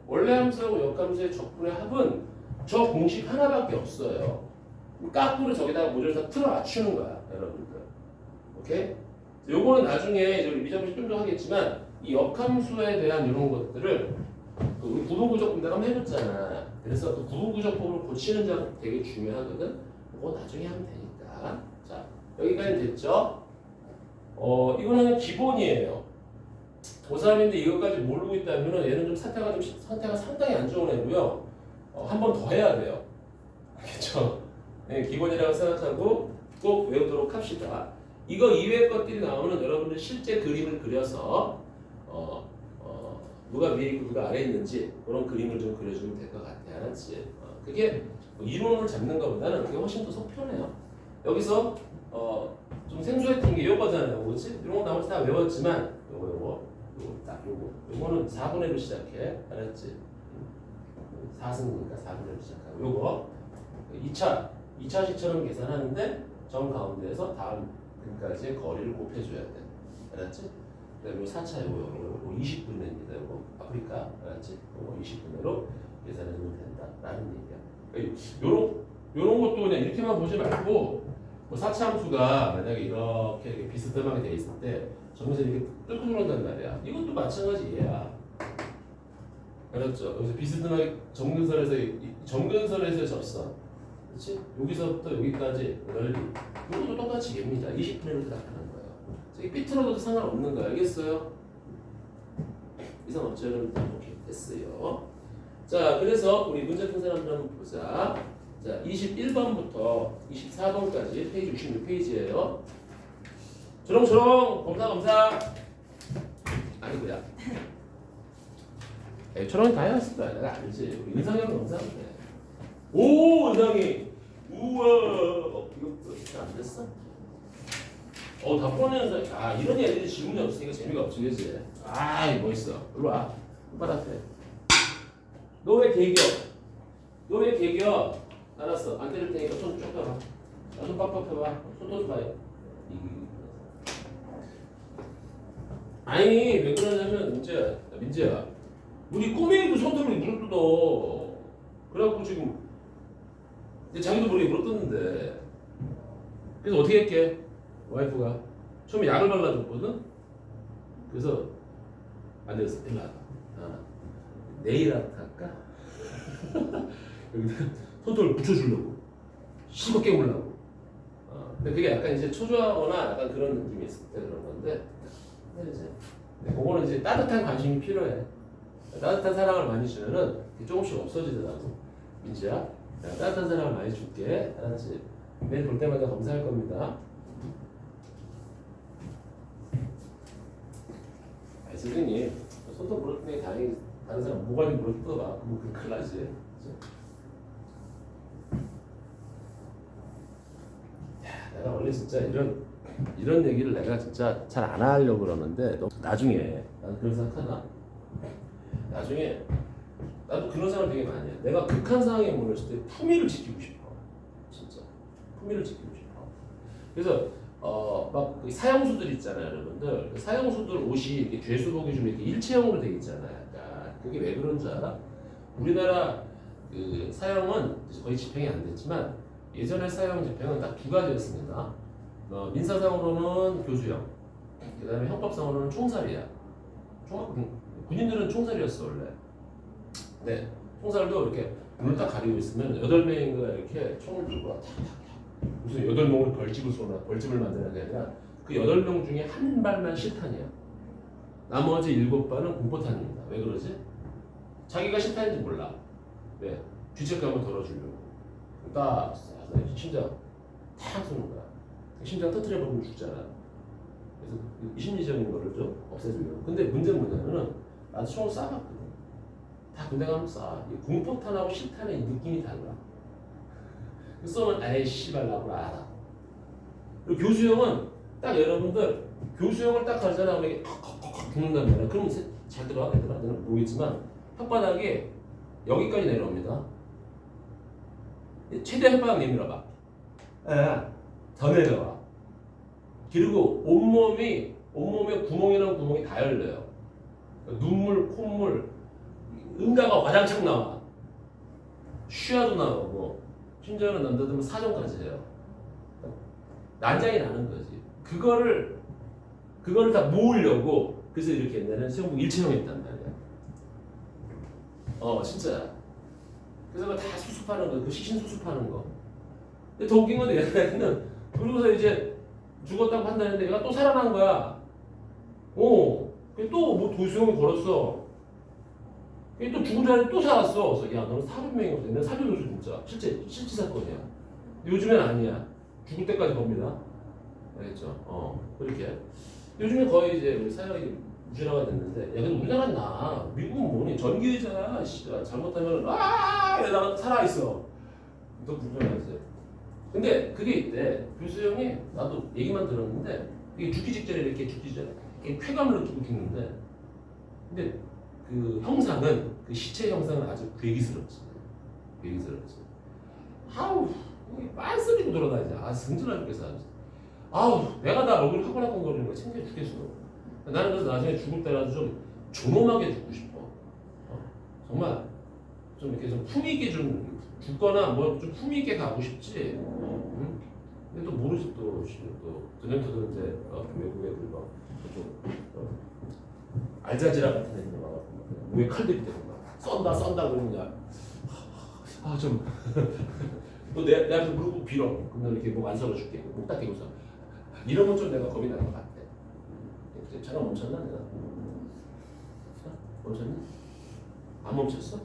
S1: 원래 함수하고 역함수의 적분의 합은 저 공식 하나밖에 없어요. 까꾸를 저기다가 모듈 다 틀어 맞추는 거야, 여러분들. 오케이? 요거는 나중에 미적분이 좀 더 하겠지만 이 역함수에 대한 이런 것들을 우리 구분구조법 내가 한번 해줬잖아. 그래서 그 구분구조법을 고치는 점 되게 중요하거든. 그거 나중에 하면 되니까. 자, 여기까지 됐죠? 이거는 기본이에요. 고3인데 이것까지 모르고 있다면 얘는 좀 상태가 상당히 안 좋은 애고요. 한 번 더 해야 돼요. 알겠죠? 네, 기본이라고 생각하고 꼭 외우도록 합시다. 이거 이외의 것들이 나오면 여러분들 실제 그림을 그려서 누가 위에 있고 누가 아래에 있는지 그런 그림을 좀 그려주면 될 것 같아. 알았지? 그게 이론을 잡는 것보다는 그게 훨씬 더 속 편해요. 여기서 좀 생소했던 게 요거잖아요. 그렇지? 이런 거 나머지 다 외웠지만 요거는 4분의 1로 시작해. 알았지? 4승이니까 4분의 1로 시작하고 요거 2차 시처럼 계산하는데 점 가운데에서 다음 근까지의 거리를 곱해줘야 돼. 알았지? 그다음에 4차 요거 20분입니다. 요거 아프리카. 알았지? 요거 20분으로 계산해주면 된다라는 얘기야. 요런 것도 그냥 이렇게만 보지 말고 뭐 4차 함수가 만약에 이렇게 비스듬하게 돼 있을 때 점에서 이렇게 뚫고 들어온단 말이야. 이것도 마찬가지 얘야. 알았죠? 여기서 비스듬하게 정근선에서 졌어. 그렇지? 여기서부터 여기까지 넓이. 이것도 똑같이 얘입니다. 20분의 1로 나타나는 거예요. 이 삐뚤어도 상관없는 거 알겠어요? 이상 없죠? 여러분 오케이 됐어요. 자, 그래서 우리 문제 푼 사람들 한번 보자. 자, 21번부터 24번까지 페이지 66페이지예요. 초롱초롱 검사 아니고야. 초롱이 다 해왔을 거야. 내가 알지. 우리 은상이 형 검사하면 돼. 오, 은상이. 우와. 이거 안 됐어? 다 뻔해서 이런 애들이 질문이 없으니까 재미가 없지, 그지? 이거 멋있어. 이리 와. 오빠 앞에. 너 왜 개겨? 알았어. 안 때릴 테니까 손 쭉 펴봐. 손 빡빡 펴봐. 손 봐요. 아니, 왜 그러냐면, 민재야. 우리 꼬맹이도 손톱을 물어뜯어. 그래갖고 지금, 이제 자기도 모르게 물어뜯는데. 그래서 어떻게 할게? 와이프가. 처음에 약을 발라줬거든? 그래서, 안 됐어. 일로 와봐. 네일 아트 할까? 여기다 손톱을 붙여주려고. 씹어 깨우려고. 근데 그게 약간 이제 초조하거나 약간 그런 느낌이 있을 때 그런 건데. 이제 그거는 이제 따뜻한 관심이 필요해. 따뜻한 사랑을 많이 주면은 조금씩 없어지더라고. 민지야, 내가 따뜻한 사랑을 많이 줄게. 알았지? 매일 볼 때마다 검사할 겁니다. 선생님, 손톱 물어뜯는 게 다행히 다른 사람 뭐가 좀 물어뜯어봐. 그럼 큰일 나지. 내가 원래 진짜 이런 얘기를 내가 진짜 잘 안 하려고 그러는데 나중에 나는 그런 생각하나? 나중에 나도 그런 생각 되게 많이 해. 내가 극한 상황에 몰렸을 때 품위를 지키고 싶어. 진짜 품위를 지키고 싶어. 그래서 막 사형수들 있잖아요, 여러분들. 그 사형수들 옷이 이렇게 죄수복이 좀 이렇게 일체형으로 되어 있잖아요. 약간 그게 왜 그런 줄 알아? 우리나라 그 사형은 거의 집행이 안 됐지만 예전에 사형 집행은 딱 두 가지였습니다. 민사상으로는 교수형, 그 다음에 형법상으로는 총살이야. 군인들은 총살이었어 원래. 네, 총살도 이렇게 눈을 딱 가리고 있으면 8명인가 이렇게 총을 들고 탁탁탁 무슨 8명을 벌집을 만드는 게 아니라 그 8명 중에 한 발만 실탄이야. 나머지 7발은 공포탄입니다. 왜 그러지? 자기가 싫다는지 몰라. 왜? 죄책감을 덜어주려고. 딱 심장 탁 쏘는 거야. 심장 터트려버리면 죽잖아. 그래서 이 심리적인 거를 좀 없애주려고. 근데 문제는 뭐냐면은 나도 총을 쏴봤거든. 다 군대 가면 쏴. 공포탄하고 실탄의 느낌이 달라. 쏘면 에이 씨발 나보라 알아. 그리고 교수형은 딱 여러분들 교수형을 딱 가잖아. 그러면 이게 컥컥컥 죽는단 말이야. 그러면 잘 들어가 얘들아. 너는 모르겠지만 혓바닥에 여기까지 내려옵니다. 최대 혓바닥 내밀어봐. 더 내려와. 그리고 온몸에 구멍이랑 구멍이 다 열려요. 눈물, 콧물, 응가가 와장창 나와. 쉬어도 나오고, 심지어는 남자들은 사정까지 해요. 난장이 나는 거지. 그거를 다 모으려고, 그래서 이렇게 옛날에는 수영복 일체형이 있단 말이야. 진짜. 그래서 그거 다 수습하는 거, 그 시신 수습하는 거. 근데 더 웃긴 건 얘는, 그러고서 이제 죽었다고 판단했는데 얘가 또 살아난 거야. 또뭐 도수형이 걸었어. 또 죽은 자리에 또 살았어. 그래서 야 너는 살인명이거든. 내가 살려줬어 진짜. 실제 사건이야. 요즘엔 아니야. 죽을 때까지 겁니다. 알겠죠? 그렇게. 요즘에 거의 이제 우리 사회가 무신화가 됐는데, 야 근데 우리나라는 나. 미국은 뭐니? 전기의자야. 잘못하면 이러다가 살아있어. 더 불편하지. 근데 그게 있대. 교수형이 나도 얘기만 들었는데 이게 죽기 직전에 이렇게 쾌감을 느끼고 죽는데, 근데 그 형상은 그 시체 형상은 아주 괴기스럽지. 아우 빤스리고 돌아다니자. 승질나 죽겠어. 아우 내가 다 얼굴 화끈화끈거리는 거 챙겨 죽겠어. 나는 그래서 나중에 죽을 때라도 좀 존엄하게 죽고 싶어. 정말 좀 이렇게 좀 품위 있게 좀 죽거나 뭐 좀 품위 있게 가고 싶지. 응? 근데 또 모르지 또 전염토도 이제 외국에 뭐 알자지라 같은 애들 와갖고 왜 칼 들이대고 막 썬다 그러냐. 좀 너 내 앞에서 무릎 빌어. 그러면 이렇게 목 안 설어줄게. 목 닦이고서 이러면 좀 내가 겁이 나는 것 같아. 차가 멈췄나 내가? 멈췄니? 안 멈췄어?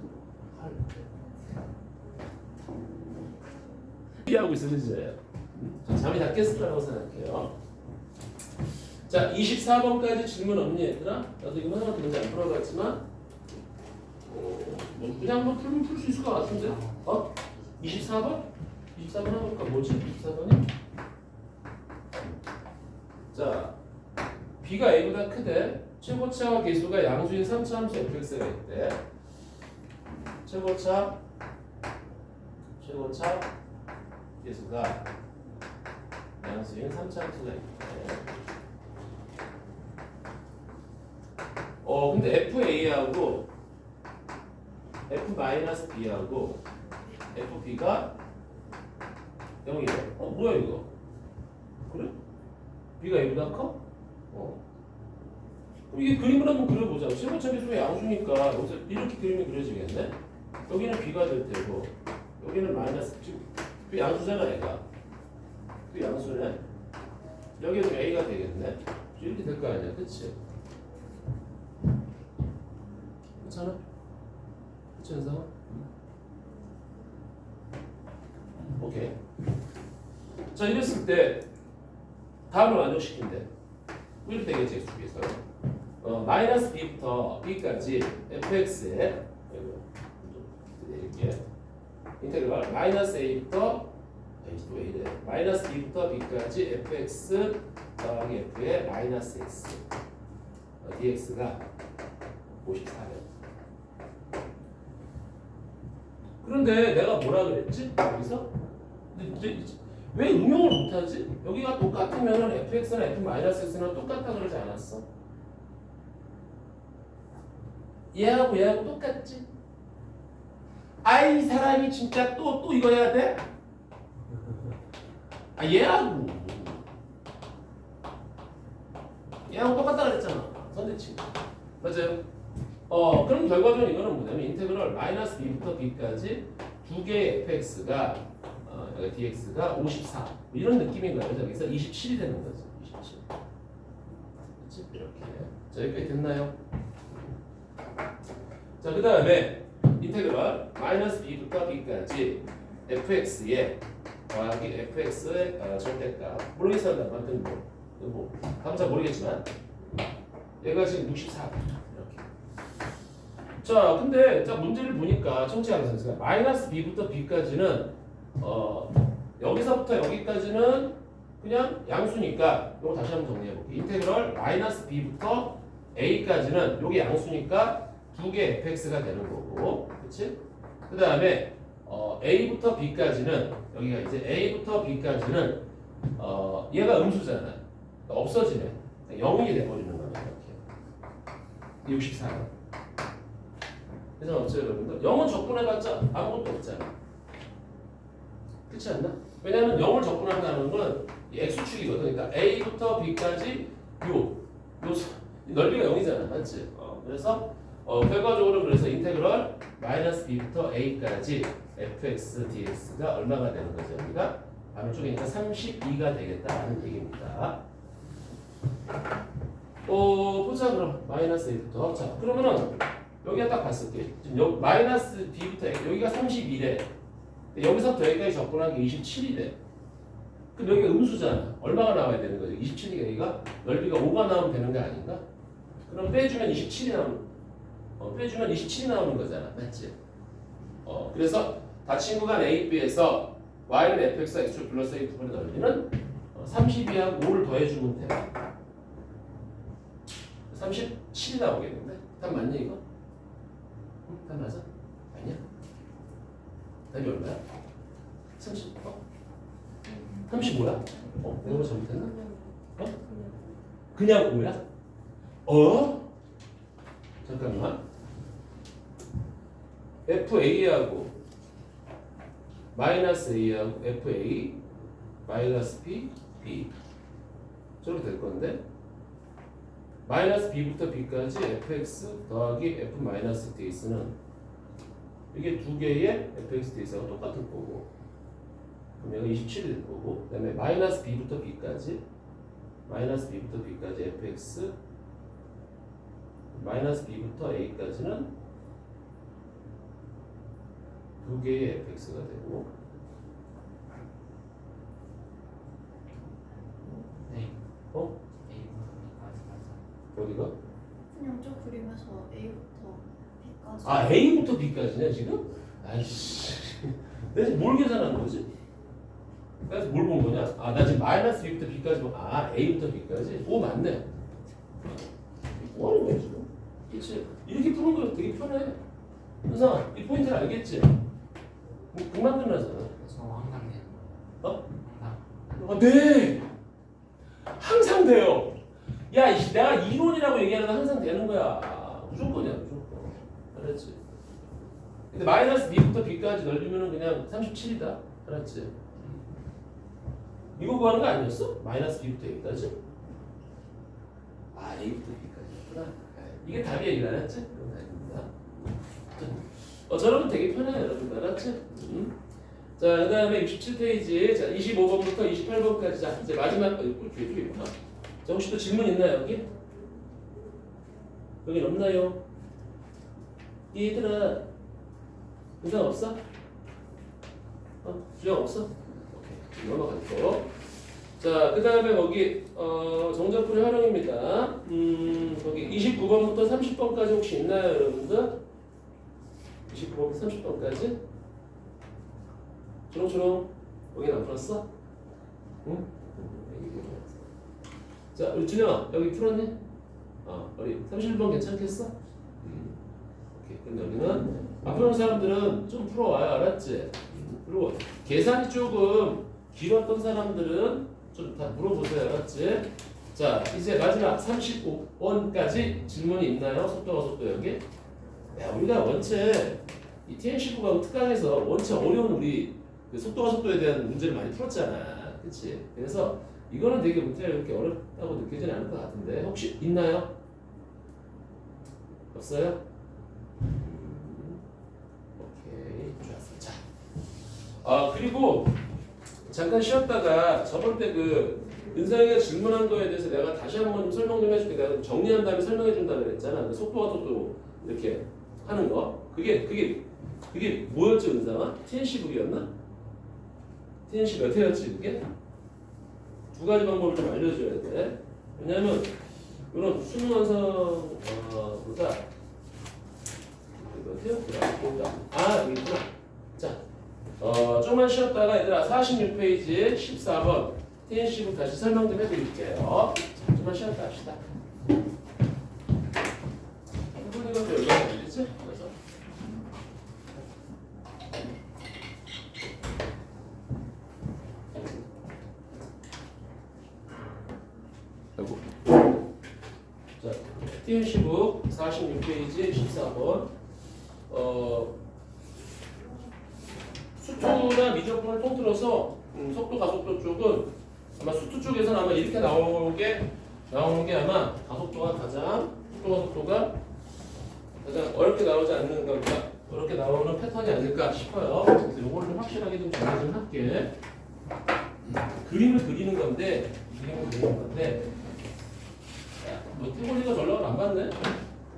S1: 하고 있어 이제. 잠이 다 깼을 거라고 생각해요. 자, 24번까지 질문 없니 얘들아? 나도 이거 하나만 먼저 안 풀어봤지만 뭐 그냥 한번 풀면 풀 수 있을 것 같은데? 24번? 24번 해볼까? 뭐지? 24번이? 자, B가 A보다 크대. 최고차 계수가 양수인 3차 함수 fx가 있대. 최고차 계수가 양수인 3차 함수가 있대. 근데 FA하고 F-B하고 FB가 0이래. 뭐야 이거? 그래? B가 A보다 커? 그럼 이게 그림을 한번 그려보자. 최고차 계수가 양수니까 여기서 이렇게 그림이 그려지겠네? 여기는 B가 될 테고 여기는 마이너스 지금 B 양수잖아 얘가. B 양수네. 여기는 A가 되겠네. 이렇게 될 거 아니야, 그치? 괜찮아? 그치 현상아? 오케이. 자 이랬을 때 다음을 완성시킨대. 이렇게 되겠지 X축에서. 마이너스 B부터 B까지 fx에 이렇게 인테그랄 마이너스 A부터 왜 이래? 마이너스 B부터 B까지 fx 더하기 f의 마이너스 x dx가 54래. 그런데 내가 뭐라 그랬지? 여기서? 왜 응용을 못하지? 여기가 똑같으면 fx나 f-x는 똑같다 그러지 않았어? 얘하고 똑같지? 이 사람이 진짜 또 이거 해야 돼? 얘하고 똑같다 그랬잖아. 선대칭. 맞아요? 그럼 결과적으로 이거는 뭐냐면 인테그럴 마이너스 b부터 b까지 두 개의 fx가 dx가 54 이런 느낌인 거예요. 그래서 27이 되는 거죠. 27. 그렇지? 이렇게. 자 여기까지 됐나요? 자 자, 그 다음에 인테그럴 마이너스 b부터 b까지 fx에 더하기 fx의 절대값 모르겠어요. 아무튼 뭐 감사 모르겠지만 얘가 지금 64 이렇게. 자, 근데 자 문제를 보니까 청취하는 선수가 마이너스 b부터 b까지는 여기서부터 여기까지는 그냥 양수니까 이거 다시 한번 정리해 볼게요. 인테그럴 마이너스 b부터 a까지는 요게 양수니까 두 개 fx가 되는 거고, 그렇지? 그 다음에 a부터 b까지는 여기가 이제 a부터 b까지는 얘가 음수잖아. 그러니까 없어지네. 0이 돼버리는 거야 이렇게. 64. 그래서 어쩌요 여러분들? 0은 적분해봤자 아무것도 없잖아. 그렇지 않나? 왜냐하면 0을 적분한다는 건 x축이거든. 그러니까 a부터 b까지 요 넓이가 0이잖아, 맞지? 그래서 결과적으로 그래서 인테그럴 마이너스 b부터 a까지 fx dx가 얼마가 되는 거죠? 여기가 반대쪽이니까 32가 되겠다라는 얘기입니다. 보자 그럼 마이너스 a부터. 자, 그러면은 여기가 딱 봤을 때 지금 여기 마이너스 b부터 a, 여기가 32래. 여기서부터 여기까지 적분한 게 27이래. 그럼 여기가 음수잖아. 얼마가 나와야 되는 거죠? 27이가 여기가 넓이가 5가 나오면 되는 거 아닌가? 그럼 빼주면 27이 나오는 빼주면 27이 나오는 거잖아. 맞지? 그래서 다친구간 A, B에서 Y는 fx와 x 플러스 a 부분의 넓이는 32하고 5를 더해주면 돼. 37이 나오겠는데? 답 맞니 이거? 응? 답 맞아? 아니야? 답이 얼마야? 30? 35야? 내가 잘못했나? 그냥 5야? 잠깐만. FA하고 마이너스 A하고 FA 마이너스 B, B 저렇게 될 건데 마이너스 B부터 B까지 FX 더하기 F 마이너스 DX는 이게 두 개의 FX DX하고 똑같은 거고 그럼 여기가 27이 될 거고 그 다음에 마이너스 B부터 B까지 FX 마이너스 B부터 A까지는 두 개의 fx가 되고
S2: 네.
S1: 어디가?
S3: 그냥 쭉 그리면서 A부터 B까지.
S1: 아 A부터 B까지네 지금? 아이씨 내가 지금 뭘 계산하는 거지? 내가 지금 뭘 본 거냐? 아 나 지금 마이너스 B부터 B까지 A부터 B까지? 오 맞네. 뭐 하는 거야 지금? 그치? 이렇게 푸는 거 되게 편해. 현상아 이 포인트를 알겠지? 금방 끝나잖아.
S2: 저 항상 돼요. 항상.
S1: 네! 항상 돼요. 야, 내가 이론이라고 얘기하는 건 항상 되는 거야. 무조건이야, 무조건. 알았지? 근데 마이너스 b부터 b까지 넓이면 그냥 37이다. 알았지? 이거 구하는 거 아니었어? 마이너스 b부터 a까지? 아, a부터 b까지였구나. 이게 답이야, 이거 알았지? 그건 아닙니다. 저러면 되게 편해요, 여러분. 알았지? 자, 그 다음에 67페이지. 자, 25번부터 28번까지. 자, 이제 마지막, 뒤에 있구나. 자, 혹시 또 질문 있나요, 여기? 여긴 없나요? 얘들아, 의상 없어? 주장 없어? 오케이. 넘어가고. 자, 그 다음에 거기, 정적분의 활용입니다. 거기 29번부터 30번까지 혹시 있나요, 여러분들? 29번부터 30번까지? 초롱초롱. 여긴 안 풀었어? 응? 자, 우리 준영아, 여기 풀었니? 우리 31번 괜찮겠어? 오케이. 그럼 여기는 앞으로 오는 사람들은 좀 풀어와요. 알았지? 그리고 계산이 조금 길었던 사람들은 좀 다 물어보세요. 알았지? 자, 이제 마지막 35번까지 질문이 있나요? 속도 여기? 야, 우리가 원체 이 TN19가 특강에서 원체 어려운 우리 그 속도에 대한 문제를 많이 풀었잖아. 그치? 그래서 이거는 되게 문제가 이렇게 어렵다고 느끼지는 않을 것 같은데 혹시 있나요? 없어요? 오케이, 좋았어. 자, 그리고 잠깐 쉬었다가 저번 때 그 은상이가 질문한 거에 대해서 내가 다시 한번 좀 설명 좀 해줄게. 내가 정리한 다음에 설명해 준다고 그랬잖아. 그 속도가 또 이렇게 하는 거. 그게 뭐였지 은상아? TNC북이었나? TNC 몇 회였지 그게? 두 가지 방법을 좀 알려줘야 돼. 왜냐면 이런 수능 완성보다 몇 회였더라? 보자. 아 여기 있구나. 자, 좀만 쉬었다가 얘들아 46페이지에 14번 TNC북 다시 설명 좀 해드릴게요. 자, 좀만 쉬었다 합시다. 이것도 여기가 어디지? 그래서 아이고. 자, TNC북 46페이지 14번 수투나 미적분을 통틀어서 속도 가속도 쪽은 아마 수투 쪽에서는 아마 이렇게 나오는 게 아마 가속도가 가장 속도가 가장 어렵게 나오지 않는 건가 어렵게 나오는 패턴이 아닐까 싶어요. 그래서 요거를 좀 확실하게 좀 정리 좀 할게. 그림을 그리는 건데 뭐 태곤이가 전락을 안 받네.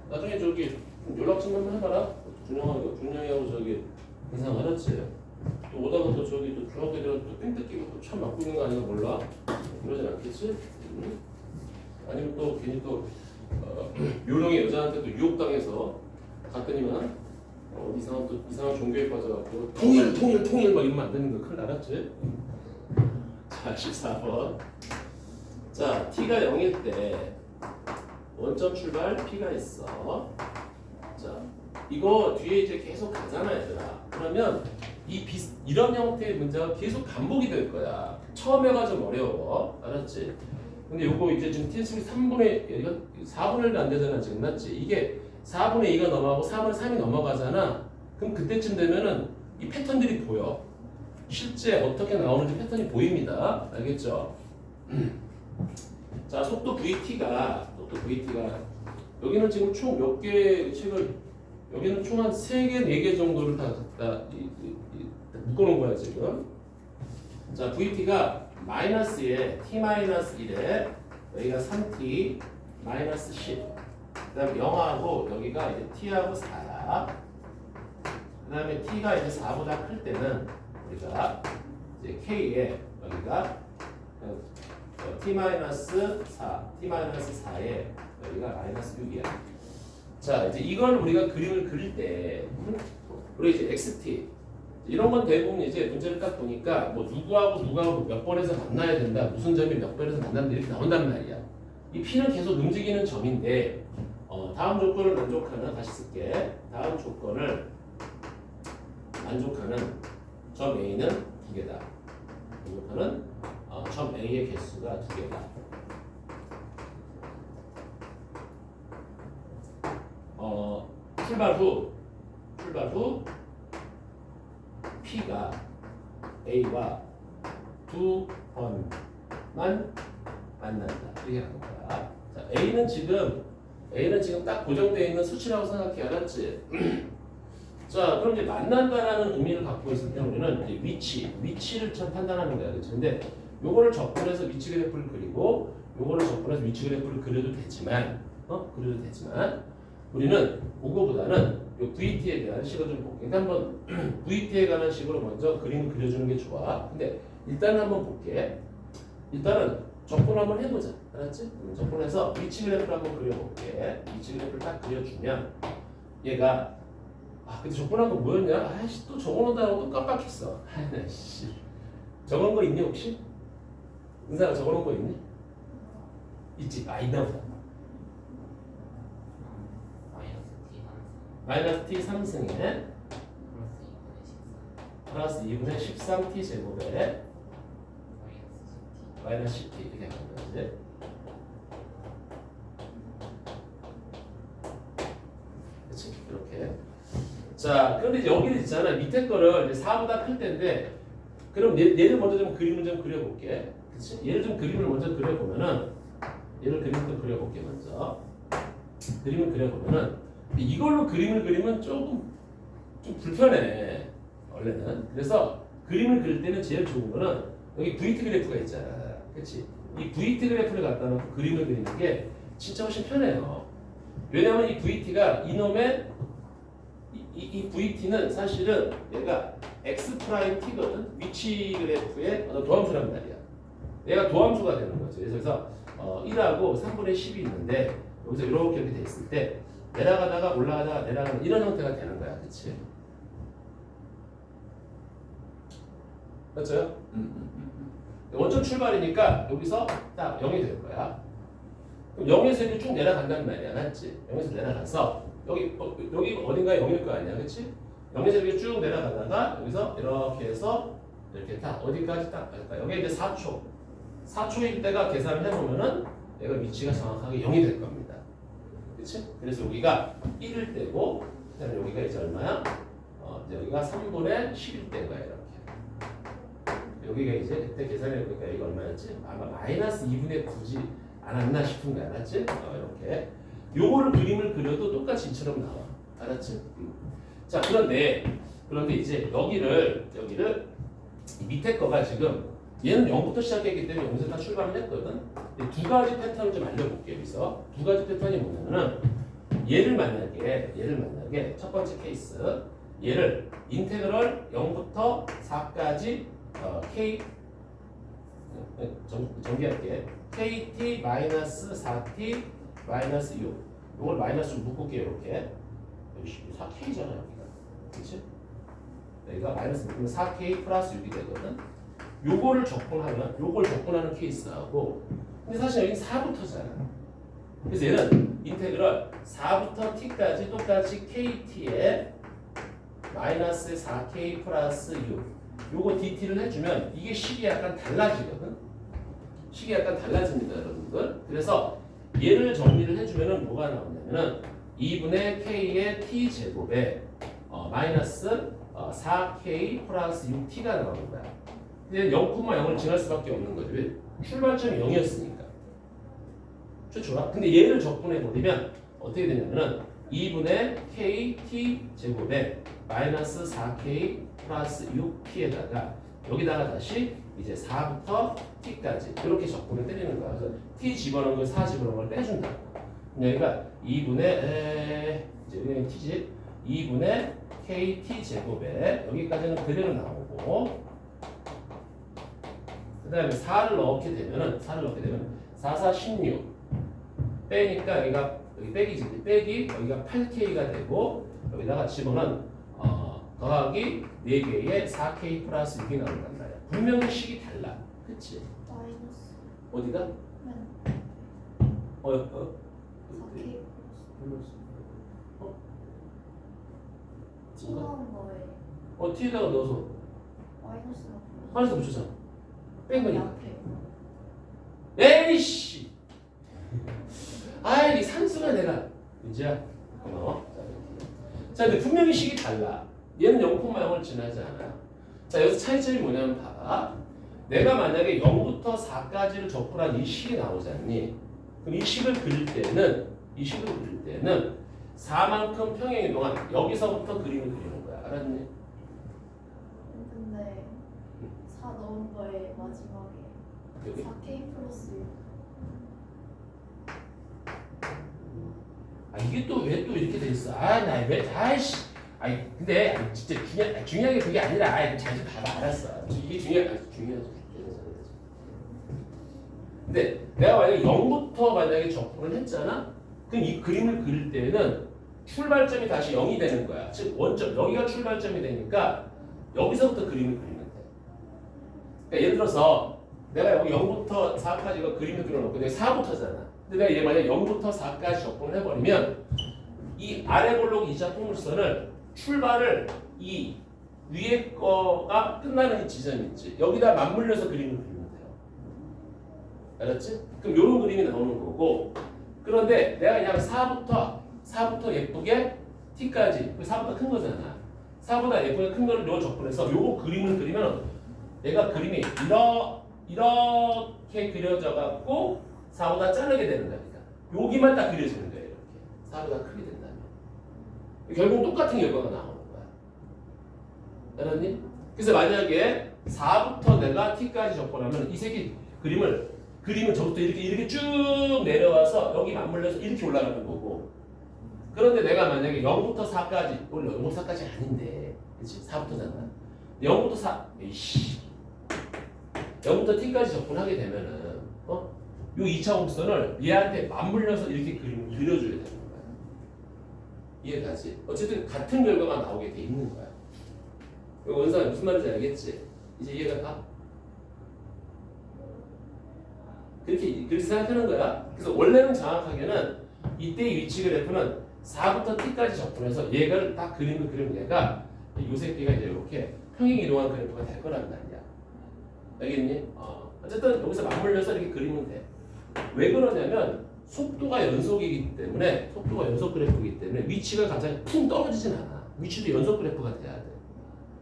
S1: 나중에 저기 연락 좀 한번 해봐라. 준영이하고 저기 인상 알았지? 또 오다가 또 저기 또 중학교 애들은 또 삥 뜯기고 또 참 맞고 있는 거 아닌가 몰라. 그러진 않겠지? 아니면 또 괜히 또 묘령의 여자한테 또 유혹당해서 갔더니만 이상한 종교에 빠져갖고 통일 막 이러면 안 되는 거 큰일 나갔지? 자 14번. 자 t가 0일 때 원점 출발 p가 있어. 자 이거 뒤에 이제 계속 가잖아 얘들아. 그러면 이런 형태의 문제가 계속 반복이 될 거야. 처음에가 좀 어려워. 알았지? 근데 요거 이제 지금 TNC북 4분의 1도 안 되잖아 지금 맞지? 이게 4분의 2가 넘어가고 4분의 3이 넘어가잖아. 그럼 그때쯤 되면은 이 패턴들이 보여. 실제 어떻게 나오는지 패턴이 보입니다. 알겠죠? 자 속도 VT가 여기는 지금 총 몇 개 책을 여기는 총 한 3개, 4개 정도를 다 묶어놓은 거야 지금. 자 VT가 마이너스에 t-1에 여기가 3t 마이너스 10. 그 다음에 0하고 여기가 이제 t하고 4야. 그 다음에 t가 이제 4보다 클 때는 우리가 이제 k에 여기가 t-4, t-4에 여기가 마이너스 6이야. 자 이제 이걸 우리가 그림을 그릴 때 우리 이제 xt 이런 건 대부분 이제 문제를 딱 보니까 뭐 누구하고 몇 번에서 만나야 된다, 무슨 점이 몇 번에서 만난다 이렇게 나온단 말이야. 이 p는 계속 움직이는 점인데 다음 조건을 만족하는 다시 쓸게. 다음 조건을 만족하는 점 A는 2개다. 만족하는 점 A의 개수가 2개다. 출발 후 P가 A와 2번만 만난다. 이렇게 하는 거야. 자, A는 지금 딱 고정되어 있는 수치라고 생각해. 알았지? 자, 그럼 이제 만난다라는 의미를 갖고 있을 때 우리는 이제 위치를 참 판단하는 거야. 그렇지? 근데 요거를 접근해서 위치 그래프를 그리고 요거를 접근해서 위치 그래프를 그려도 되지만 우리는 그거보다는 요 VT에 대한 식을 좀 볼게. 일단 한번 VT에 관한 식으로 먼저 그림을 그려주는 게 좋아. 근데 일단은 한번 볼게. 일단은 접근 한번 해보자. 알았지? 접근해서 위치 그래프를 한번 그려볼게. 위치 그래프를 딱 그려주면 얘가 근데 접근한 거 뭐였냐? 아이씨 또 적어놓는다고 또 깜빡했어. 아이씨 적은 거 있니 혹시? 은사가 적어놓은 거 있니? 있지? 있나 보다. 마이너스 t 3승에 플러스 2분의 13t 제곱에 마이너스 10t 이렇게 하는 거지. 그렇지? 이렇게. 자, 그런데 이제 여기는 있잖아. 밑에 거를 이제 4보다 클 때인데, 그럼 얘를 먼저 좀 그림을 좀 그려볼게. 그렇지? 얘를 좀 그림을 먼저 그려보면은, 얘를 그림을 그려볼게 먼저. 그림을 그려보면은. 이걸로 그림을 그리면 조금 좀 불편해 원래는. 그래서 그림을 그릴 때는 제일 좋은 거는 여기 VT 그래프가 있잖아. 그렇지? 이 VT 그래프를 갖다 놓고 그림을 그리는 게 진짜 훨씬 편해요. 왜냐하면 이 VT가 이놈의 이 VT는 사실은 얘가 x 프라임 t거든. 위치 그래프의 어떤 도함수란 말이야. 얘가 도함수가 되는 거죠. 그래서 1하고 3분의 10이 있는데 여기서 이렇게 돼 있을 때 내려가다가 올라가다가 내려가는 이런 형태가 되는 거야. 그치? 맞죠? 원점 출발이니까 여기서 딱 0이 될 거야. 그럼 0에서 이렇게 쭉 내려간단 말이야. 맞지? 0에서 내려가서 여기 어딘가에 0일 거 아니야. 그치? 0에서 이렇게 쭉 내려가다가 여기서 이렇게 해서 이렇게 딱 어디까지 딱 갈까? 여기 이제 4초. 4초일 때가 계산을 해보면은 얘가 위치가 정확하게 0이 될 겁니다. 그치? 그래서 여기가 1일 때고, 그 다음에 여기가 이제 얼마야? 이제 여기가 3분의 10일 때인 거야, 이렇게. 여기가 이제 그때 계산해보니까 여기가 얼마였지? 아마 마이너스 2분의 9지 않았나 싶은 거야, 알았지? 이렇게. 요거를 그림을 그려도 똑같이 이처럼 나와. 알았지? 자, 그런데 이제 여기를 이 밑에 거가 지금 얘는 0부터 시작했기 때문에 여기서 다 출발을 했거든. 두 가지 패턴을 좀 알려볼게요. 여기서 두 가지 패턴이 뭐냐면은 얘를 만약에 첫 번째 케이스 얘를 인테그럴 0부터 4까지 k 정리할게. kt 마이너스 4t 마이너스 6 이걸 마이너스로 묶을게요. 이렇게 여기 4k잖아 여기가. 그렇지? 여기가 마이너스 묶으면 4k 플러스 6이 되거든. 요걸 적분하는 케이스하고 근데 사실 여기는 4부터잖아. 그래서 얘는 인테그럴 4부터 t까지 똑같이 kt에 마이너스 4k 플러스 6 요거 dt를 해주면 이게 식이 약간 달라지거든. 식이 약간 달라집니다 여러분들. 그래서 얘를 정리를 해주면은 뭐가 나오냐면은 2분의 k의 t 제곱에 마이너스 4k 플러스 6t가 나오는 거야. 근데 0,0을 지날 수밖에 없는 거지. 왜? 출발점이 0이었으니까. 좋아. 근데 얘를 적분해버리면 어떻게 되냐면은 2분의 kt 제곱에 마이너스 4k 플러스 6t에다가 여기다가 다시 이제 4부터 t까지 이렇게 적분을 때리는 거야. 그래서 t 집어넣은 걸 4 집어넣은 걸 빼준다. 여기가 2분의 이제 여기는 t지 2분의 kt 제곱에 여기까지는 그대로 나오고 그 다음에 4를 넣게 되면 4, 4, 16 빼니까 여기가 여기 빼기지 빼기 여기가 8k가 되고 여기다가 집어넣은 더하기 4개의 4k 플러스 6이 나온단 말이야. 분명히 식이 달라. 그치?
S3: 마이너스
S1: 어디가?
S3: 맨 4K T 나온 거에
S1: t에다가 넣어서
S3: 마이너스가
S1: 붙였잖아. 뺀 거니까.
S3: 앞에
S1: 에이씨! 아이 산수가 내가 민지야 고마워. 자 근데 분명히 식이 달라. 얘는 0,0을 지나지 않아요. 자 여기서 차이점이 뭐냐면 봐봐. 내가 만약에 0부터 4까지를 적분한 이 식이 나오지 않니? 그럼 이 식을 그릴 때는 4만큼 평행이 동안 여기서부터 그림을 그리는 거야. 알았니?
S3: 근데 4 넣은 거에 마지막에
S1: 여기?
S3: 4K 플러스 6
S1: 이게 또 왜 또 이렇게 돼 있어? 아이씨. 근데 진짜 중요한 게 그게 아니라 잘 봐봐. 알았어. 이게 중요하지. 근데 내가 만약에 적분을 했잖아. 그럼 이 그림을 그릴 때는 출발점이 다시 0이 되는 거야. 즉 원점 여기가 출발점이 되니까 여기서부터 그림을 그리면 돼. 그러니까 예를 들어서 내가 여기 0부터 4까지가 그림을 그려놓고 내가 4부터잖아. 근데 내가 얘 만약 0부터 4까지 적분을 해버리면 이 아래 볼록 이자 포물선을 출발을 이 위에 거가 끝나는 이 지점이 있지. 여기다 맞물려서 그림을 그리면 돼요. 알았지? 그럼 이런 그림이 나오는 거고. 그런데 내가 그냥 4부터 예쁘게 t까지 4보다 큰 거잖아. 4보다 예쁘게 큰 거를 요 적분해서 요거 그림을 그리면 얘가 그림이 이렇게 그려져 갖고 4보다 자르게 되는 거니까 여기만 딱 그려지는 거예요. 이렇게 4보다 크게 된다면 결국 똑같은 결과가 나오는 거야. 알았니? 그래서 만약에 4부터 내가 t까지 적분하면 이 새끼 그림은 저부터 이렇게 쭉 내려와서 여기 맞물려서 이렇게 올라가는 거고 그런데 내가 만약에 0부터 4까지, 원래 0부터 4까지 아닌데, 그렇지? 4부터잖아. 0부터 4, 이씨. 0부터 t까지 접근하게 되면은, 요 2차 곡선을 얘한테 맞물려서 이렇게 그림을 그려줘야 되는 거야. 이해가지? 어쨌든 같은 결과가 나오게 돼 있는 거야. 이거 원상이 무슨 말인지 알겠지? 이제 이해가 가? 그렇게 생각하는 거야. 그래서 원래는 정확하게는 이때의 위치 그래프는 4부터 t까지 접근해서 얘를 딱 그림을 그리면 얘가 이 새끼가 이제 이렇게 평행 이동한 그래프가 될 거란 말이야. 알겠니? 어쨌든 여기서 맞물려서 이렇게 그리면 돼. 왜 그러냐면 속도가 연속이기 때문에 속도가 연속 그래프이기 때문에 위치가 가장 쿵 떨어지진 않아. 위치도 연속 그래프가 돼야 돼.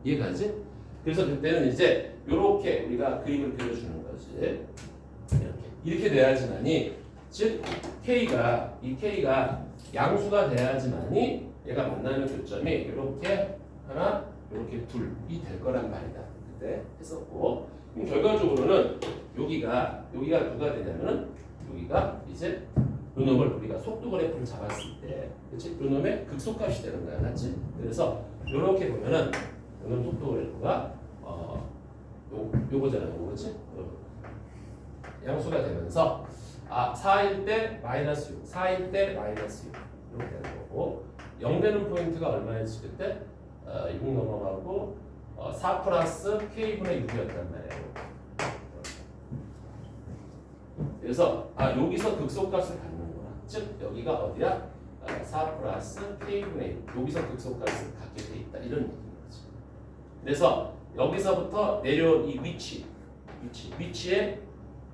S1: 이해가지? 그래서 그때는 이제 이렇게 우리가 그림을 그려주는 거지. 이렇게 돼야지만이 즉 K가 이 K가 양수가 돼야지만이 얘가 만나는 교점이 이렇게 하나 이렇게 둘이 될 거란 말이다. 그때 했었고 그럼 결과적으로는 여기가 누가 되냐면은 여기가 이제 요놈을 우리가 속도 그래프를 잡았을 때 그렇지? 요놈의 극소값이 되는 거야. 맞지? 그래서 요렇게 보면은 요놈 속도 그래프가 요거잖아요. 그렇지? 양수가 되면서 4일 때 마이너스 6, 4일 때 마이너스 6 이렇게 되는 거고 0 되는 포인트가 얼마였지 그때? 6 넘어가고 4 플러스 K분의 6이었단 말이에요. 그래서 여기서 극소값을 갖는구나. 즉 여기가 어디야? 4 플러스 K분의 6 여기서 극소값을 갖게 돼 있다. 이런 얘기인 거지. 그래서 여기서부터 내려온 이 위치의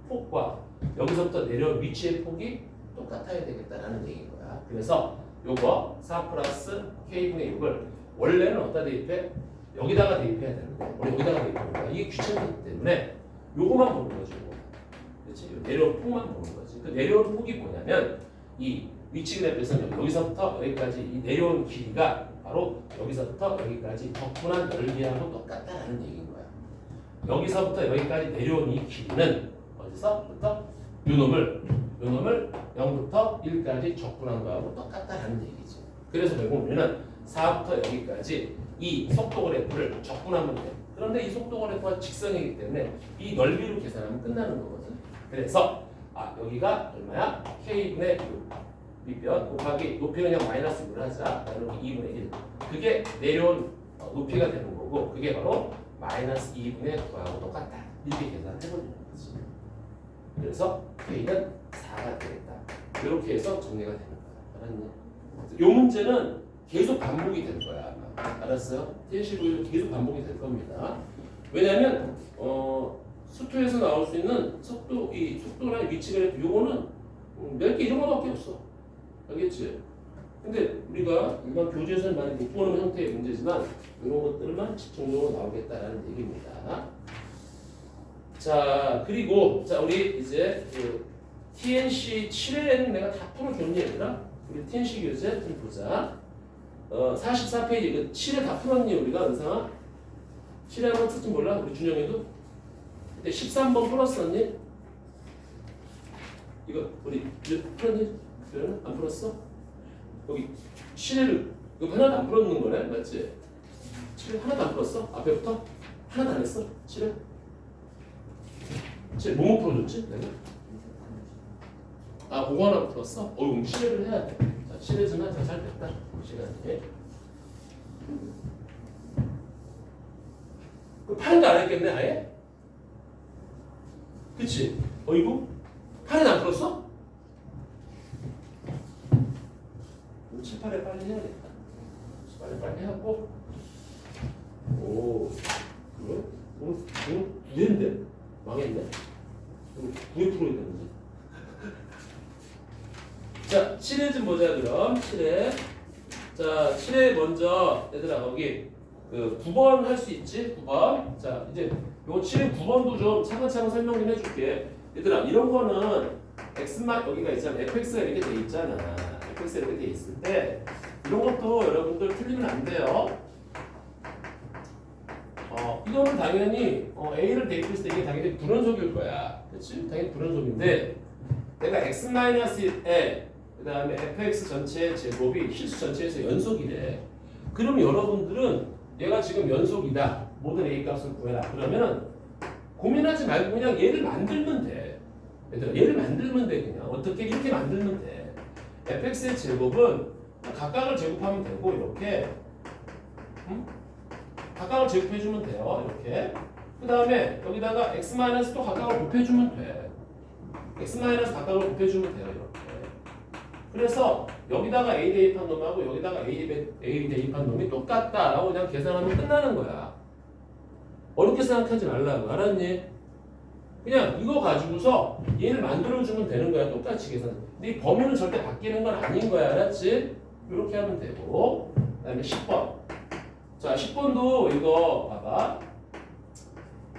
S1: 폭과 여기서부터 내려온 위치의 폭이 똑같아야 되겠다라는 얘기인 거야. 그래서 요거 4 플러스 K분의 6을 원래는 어디다 대입해? 여기다가 대입해야 되는데 원래 여기다가 대입하는 거야. 이게 귀찮기 때문에 요거만 보는 거지. 그렇지? 내려온 폭만 보는 거지. 그 내려온 폭이 뭐냐면 이 위치 그래프에서는 여기서부터 여기까지 이 내려온 길이가 바로 여기서부터 여기까지 적분한 넓이하고 똑같다라는 얘기인 거야. 여기서부터 여기까지 내려온 이 길이는 어디서부터 요놈을 0부터 1까지 적분한 거하고 똑같다라는 얘기지. 그래서 결국 우리는 4부터 여기까지 이 속도 그래프를 적분하면 돼. 그런데 이 속도 그래프가 직선이기 때문에 이 넓이로 계산하면 끝나는 거거든. 그래서 여기가 얼마야? K분의 6 밑변 곱하기 높이는 그냥 마이너스 6을 하자. 여기 2분의 1 그게 내려온 높이가 되는 거고 그게 바로 마이너스 2분의 9하고 똑같다. 이렇게 계산해버리는 거지. 그래서 K는 4가 되겠다. 이렇게 해서 정리가 되는 거야. 알았니? 이 문제는 계속 반복이 될 거야. 알았어요? TNC 계속 반복이 될 겁니다. 왜냐하면 수투에서 나올 수 있는 속도나 위치 그래프 요거는 몇 개 이런 거밖에 없어. 알겠지? 근데 우리가 일반 교재에서는 많이 못 보는 형태의 문제지만 이런 것들만 집중적으로 나오겠다라는 얘기입니다. 자 그리고 우리 이제 그 TNC 7회는 내가 다 풀어줬니 얘들아? 우리 TNC 교재 좀 보자. 44페이지 그 7회 다 풀었니 우리가 은상아? 7회 한번 풀지 몰라? 우리 준영이도? 그때 13번 풀었었니? 이거 우리 풀었니? 안 풀었어? 여기 7회를 이거 하나도 안 풀었는 거네? 맞지? 7회 하나도 안 풀었어? 앞에부터? 하나도 안 했어? 7회? 7회 뭐뭐 풀어줬지? 내가? 그거 하나 풀었어? 그럼 7회를 해야 돼. 자, 7회 좀 하자. 잘 됐다. 시간이. 그 8도 안 했겠네 아예? 그치? 어이구? 8은 안 풀었어? 7, 8에 빨리 해야겠다. 빨리 해갖고 그래? 오늘 9회인데? 망했네? 9회 풀어야 되는데 자 7회 좀 보자 그럼 7회 자 7회 먼저 얘들아 거기 그 9번 할 수 있지? 9번 자 이제 요 7회 9번도 좀 차근차근 설명 좀 해줄게 얘들아 이런 거는 x만 여기가 있잖아 fx가 이렇게 돼 있잖아 fx가 이렇게 돼 있을 때 이런 것도 여러분들 틀리면 안 돼요 이거는 당연히 a를 대입했을 때 이게 당연히 불연속일 거야 그렇지? 당연히 불연속인데 내가 x-1에 그 다음에 fx 전체 제곱이 실수 전체에서 연속이래. 그럼 여러분들은 얘가 지금 연속이다. 모든 a 값을 구해라. 그러면은 고민하지 말고 그냥 얘를 만들면 돼. 얘들아, 얘를 만들면 돼. 그냥 어떻게 이렇게 만들면 돼. fx의 제곱은 각각을 제곱하면 되고 이렇게 각각을 제곱해주면 돼요. 이렇게. 그 다음에 여기다가 x 마이너스 또 각각을 곱해주면 돼. x 마이너스 각각을 곱해주면 돼요. 이렇게. 그래서 여기다가 a 대입한 놈하고 여기다가 a 대입한 놈이 똑같다라고 그냥 계산하면 끝나는 거야. 어렵게 생각하지 말라고. 알았니? 그냥 이거 가지고서 얘를 만들어주면 되는 거야. 똑같이 계산. 근데 이 범위는 절대 바뀌는 건 아닌 거야. 알았지? 이렇게 하면 되고. 그 다음에 10번. 자, 10번도 이거 봐봐.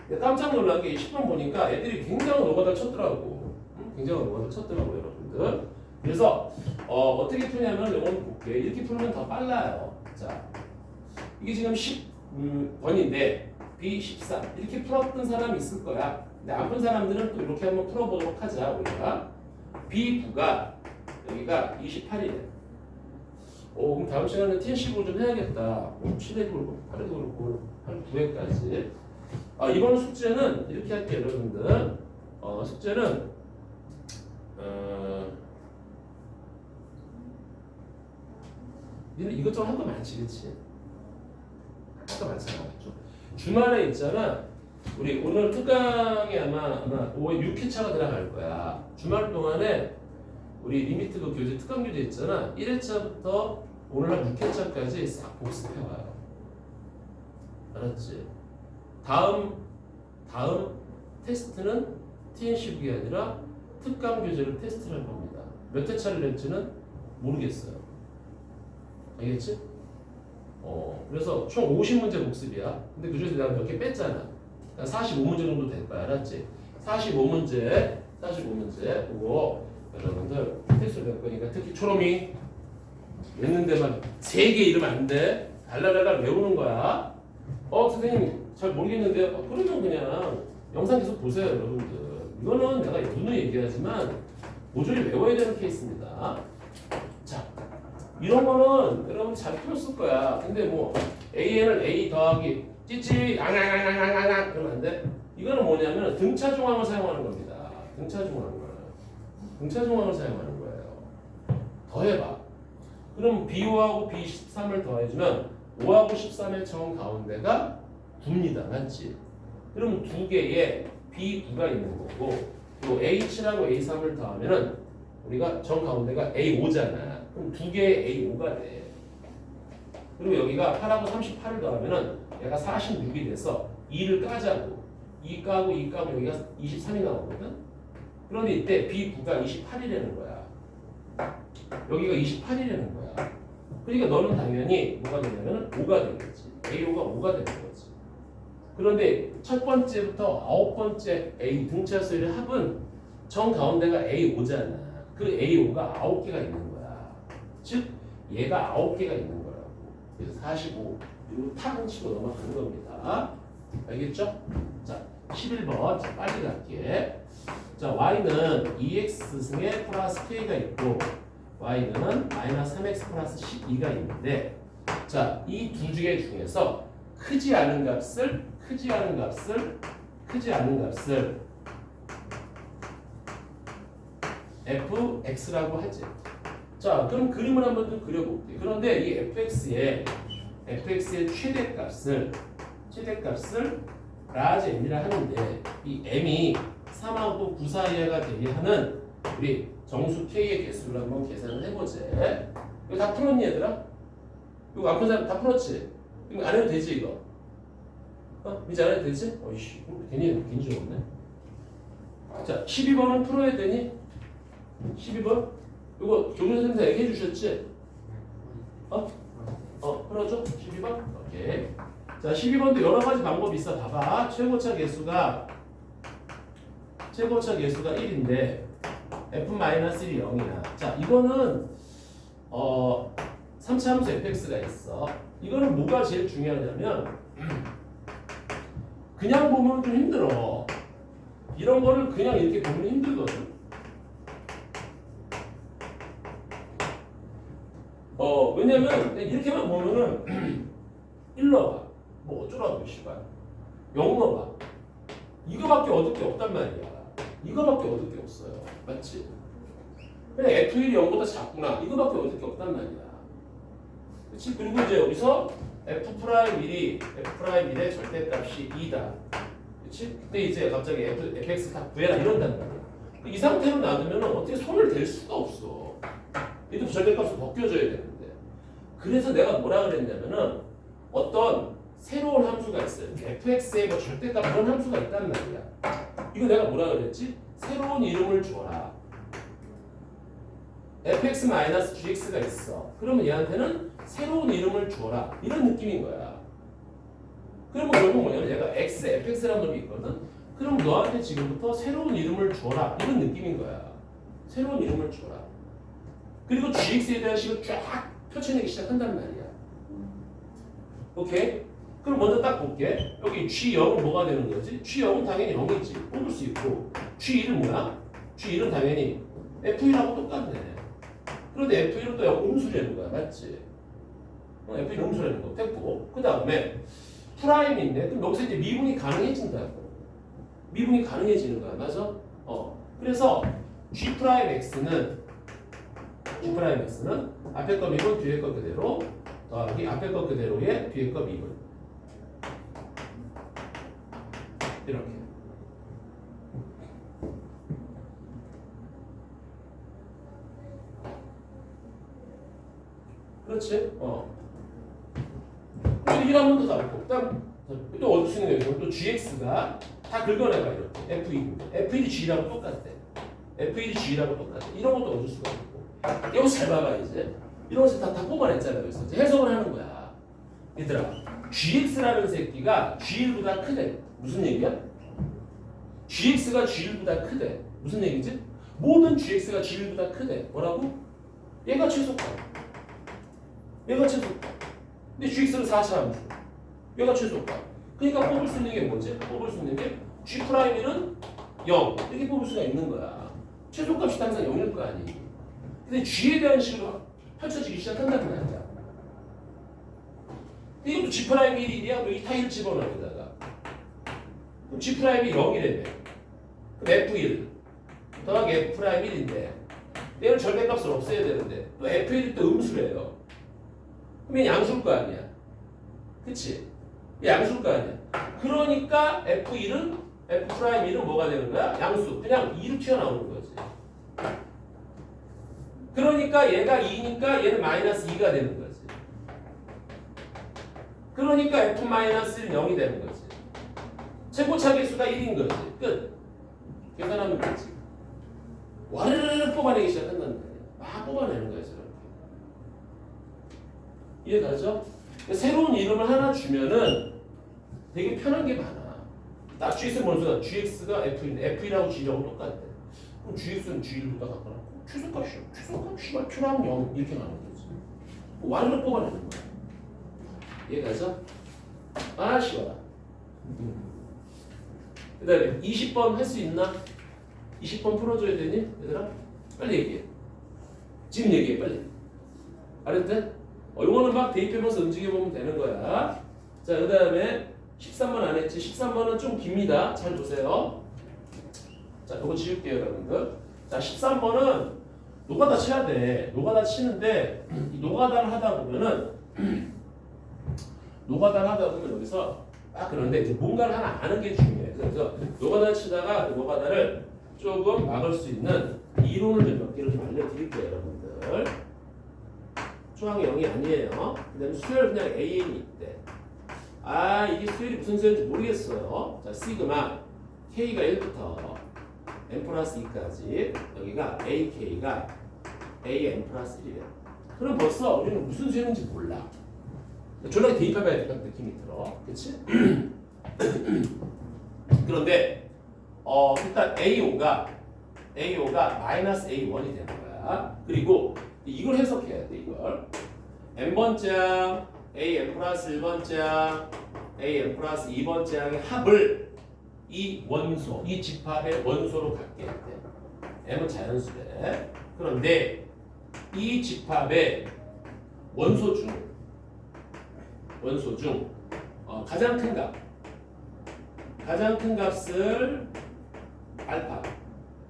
S1: 내가 깜짝 놀란 게 10번 보니까 애들이 굉장히 노가다 쳤더라고. 굉장히 노가다 쳤더라고, 여러분들. 그래서 어떻게 푸냐면 이건 볼게. 이렇게 풀면 더 빨라요. 자, 이게 지금 10번인데 B13 이렇게 풀었던 사람이 있을 거야. 근데 안 푼 사람들은 또 이렇게 한번 풀어보도록 하자. 우리가 B9가 여기가 28이래. 그럼 다음 시간에 TN15 좀 해야겠다. 7회도 그렇고 8회도 그렇고 한 9회까지. 이번 숙제는 이렇게 할게요, 여러분들. 숙제는 니는 이것저것 할 거 많지, 그치? 할 거 많잖아. 주말에 있잖아. 우리 오늘 특강에 아마 5회 6회차가 들어갈 거야. 주말 동안에 우리 리미트 그 교재 특강 교재 있잖아. 1회차부터 오늘 한 6회차까지 싹 복습해와요. 알았지? 다음 테스트는 TN15가 아니라 특강 교재를 테스트를 할 겁니다. 몇 회차를 낼지는 모르겠어요. 알겠지? 그래서 총 50문제 복습이야. 근데 그 중에서 내가 몇 개 뺐잖아. 45문제 정도 될 거야. 알았지? 45문제 그거 여러분들 테스트를 낼 거니까 특히 초롬이 냈는 데만 3개 이러면 안 돼. 달달달달 외우는 거야. 선생님 잘 모르겠는데요. 그러면 그냥 영상 계속 보세요, 여러분들. 이거는 내가 누누이 얘기하지만 모조리 외워야 되는 케이스입니다. 자, 이런 거는 여러분 잘 풀었을 거야. 근데 뭐 AN을 A 더하기 찌찌 앙앙앙앙앙앙 그러면 안 돼? 이거는 뭐냐면 등차 중앙을 사용하는 겁니다. 등차 중앙을 사용하는 거예요. 더해봐. 그럼 B5하고 B13을 더해주면 5하고 13의 정 가운데가 9입니다. 맞지? 그럼 두 개의 B9가 있는 거고 또 A7하고 A3을 더하면은 우리가 정 가운데가 A5잖아. 그럼 두 개의 A5가 돼. 그리고 여기가 8하고 38을 더하면은 얘가 46이 돼서 2를 까자고 2 까고 2 까고 여기가 23이 나오거든. 그런데 이때 B9가 28이라는 거야. 여기가 28이라는 거야. 그러니까 너는 당연히 뭐가 되냐면 5가 되겠지. A5가 5가 되는 거지. 그런데 첫 번째부터 아홉 번째 A 등차 수의 합은 정 가운데가 A5잖아. 그 A5가 9개가 있는 거야. 즉 얘가 9개가 있는 거라고. 그래서 45 그리고 탁 치고 넘어가는 겁니다. 알겠죠? 자, 11번. 자, 빨리 갈게. 자, y는 2x승에 플러스 k가 있고 y는 마이너스 3x 플러스 12가 있는데 자, 이 두 개 중에서 크지 않은 값을 fx라고 하지. 자, 그럼 그림을 한번 좀 그려볼게. 그런데 이 fx의 최대값을 라지 m이라 하는데 이 m이 3하고 9 사이가 되게 하는 우리 정수 k의 개수를 한번 계산을 해보자. 이거 다 풀었니 얘들아? 이거 안 푼 사람 다 풀었지? 이거 안 해도 되지 이거? 이제 안 해도 되지? 어이씨 괜히 적었네. 자, 12번은 풀어야 되니? 12번? 이거 교문 선생님 얘기해 주셨지? 풀어줘? 12번? 오케이. 자, 12번도 여러 가지 방법이 있어. 봐봐. 최고차 개수가 1인데 f-1이 0이야. 자, 이거는 3차 함수 fx가 있어. 이거는 뭐가 제일 중요하냐면 그냥 보면 좀 힘들어. 이런 거를 그냥 이렇게 보면 힘들거든. 왜냐면 이렇게만 보면은 1 넣어봐. 뭐 어쩌라고 씨발. 0 넣어봐. 이거밖에 얻을 게 없단 말이야. 이거밖에 얻을 게 없어요. 맞지? 그냥 F1이 0보다 작구나. 이거밖에 얻을 게 없단 말이야. 그렇지? 그리고 이제 여기서 F'1이 F'1의 절대값이 2다. 그렇지? 그때 이제 갑자기 fx 다 구해라 이런단 말이야. 이 상태로 놔두면 어떻게 손을 댈 수가 없어. 얘도 절대값을 벗겨줘야 되는데. 그래서 내가 뭐라 그랬냐면은 어떤 새로운 함수가 있어요. fx의 뭐 절대값 그런 함수가 있단 말이야. 이거 내가 뭐라 그랬지? 새로운 이름을 줘라. fx-gx가 있어. 그러면 얘한테는 새로운 이름을 줘라. 이런 느낌인 거야. 그러면 결국 뭐냐면 얘가 x, fx라는 놈이 있거든. 그럼 너한테 지금부터 새로운 이름을 줘라. 이런 느낌인 거야. 새로운 이름을 줘라. 그리고 gx에 대한 식을 쫙 펼쳐내기 시작한단 말이야. 오케이? 그럼 먼저 딱 볼게. 여기 G0은 뭐가 되는 거지? G0은 당연히 0이지. 뽑을 수 있고. G1은 뭐야? G1은 당연히 F1하고 똑같네. 그런데 F1은 또 음수라는 거야. 맞지? F1 음수라는 거. 됐고. 그 다음에 프라임인데 그럼 여기서 이제 미분이 가능해진다고. 미분이 가능해지는 거야. 맞아? 그래서 G'X는 앞에 거 미분 뒤에 거 그대로 더하기 앞에 거 그대로의 뒤에 거 미분. 이렇게. 그렇지? 그리고 1 한 번 더 잡고 그다음 또 어디 쓰는 거예요? 또 gx가 다 긁어내봐 이렇게 f1이 g라고 똑같대. f1이 g라고 똑같대. 이런 것도 얻을 수가 있고. 여기서 잘 봐봐 이제. 이런 것을 다 뽑아냈잖아 여기서. 이제 해석을 하는 거야. 얘들아, gx라는 새끼가 g1보다 크대. 무슨 얘기야? gx가 g1보다 크대. 무슨 얘기지? 모든 gx가 g1보다 크대. 뭐라고? 얘가 최소값. 얘가 최소값. 근데 gx는 4차 함수. 얘가 최소값. 그러니까 뽑을 수 있는 게 뭐지? 뽑을 수 있는 게 G'1은 0. 이렇게 뽑을 수가 있는 거야. 최소값이 항상 0일 거 아니니. 근데 G에 대한 식으로 펼쳐지기 시작한다는 말이야. 이것도 G'1이 1이야? 이 타일 집어넣어 여기다가. 그럼 G'1이 0이래며. 그럼 F1 더하기 F'1인데 얘는 절대값을 없애야 되는데 또 F1이 또 음수래요. 그럼 얘 양수일 거 아니야. 그치? 얘 양수일 거 아니야. 그러니까 F1은 F'1은 뭐가 되는 거야? 양수. 그냥 2로 튀어나오는 거지. 그러니까 얘가 2니까 얘는 마이너스 2가 되는 거지. 그러니까 F-1은 0이 되는 거지. 최고차 계수가 1인 거지. 끝. 계산하면 되지. 와르르르 뽑아내기 시작한다는 거야. 막 뽑아내는 거야. 저렇게. 이해가죠? 새로운 이름을 하나 주면은 되게 편한 게 많아. 딱 GX는 뭔 GX가 F1하고 G라고 똑같대. 그럼 GX는 G1보다 같거나 최소값이야. 최소값이 Q랑 0 이렇게 가는 거지. 와르르 뽑아내는 거야. 이해가죠? 아 쉬워라. 그 다음에 20번 할 수 있나? 20번 풀어줘야 되니? 얘들아? 빨리 얘기해. 지금 얘기해 빨리. 알았대? 이거는 막 대입해보면서 움직여보면 되는 거야. 자, 그 다음에 13번 안 했지? 13번은 좀 깁니다. 잘 보세요. 자, 이거 지울게요, 여러분들. 자, 13번은 노가다 쳐야 돼. 노가다 치는데 이 노가다를 하다 보면은 여기서 그런데 이제 뭔가를 하나 아는 게 중요해. 그래서 노가다를 치다가 그 노가다를 조금 막을 수 있는 이론을 좀 몇 개를 좀 알려드릴게요, 여러분들. 수학이 0이 아니에요. 그 다음에 수열 그냥 AN이 있대. 이게 수열이 무슨 수열인지 모르겠어요. 자, 시그마 K가 1부터 n 플러스 2까지 여기가 AK가 AN 플러스 1이에요. 그럼 벌써 우리는 무슨 수열인지 몰라. 졸라게 대입해봐야 될 것 같은 느낌이 들어. 그치? 그런데 일단 AO가 마이너스 A1이 되는 거야. 그리고 이걸 해석해야 돼. 이걸 n번장 an 플러스 1번장 an 플러스 2번장의 합을 이 원소, 이 집합의 원소로 갖게 돼. m은 자연수래. 그런데 이 집합의 원소 중 가장 큰 값을 알파,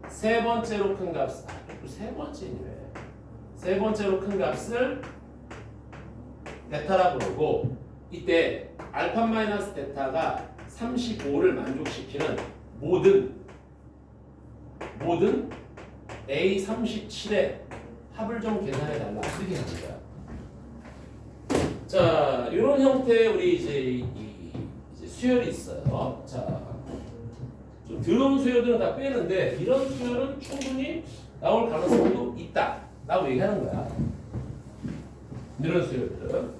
S1: 세 번째로 큰 값, 세 번째이네. 세 번째로 큰 값을 베타라고 그러고, 이때 알파 마이너스 베타가 35를 만족시키는 모든 A37의 합을 좀 계산해 달라. 이렇게 하는 거야. 자, 이런 형태의 우리 이제 수열이 있어요. 자, 좀 더러운 수열들은 다 빼는데 이런 수열은 충분히 나올 가능성도 있다라고 얘기하는 거야. 이런 수열들은.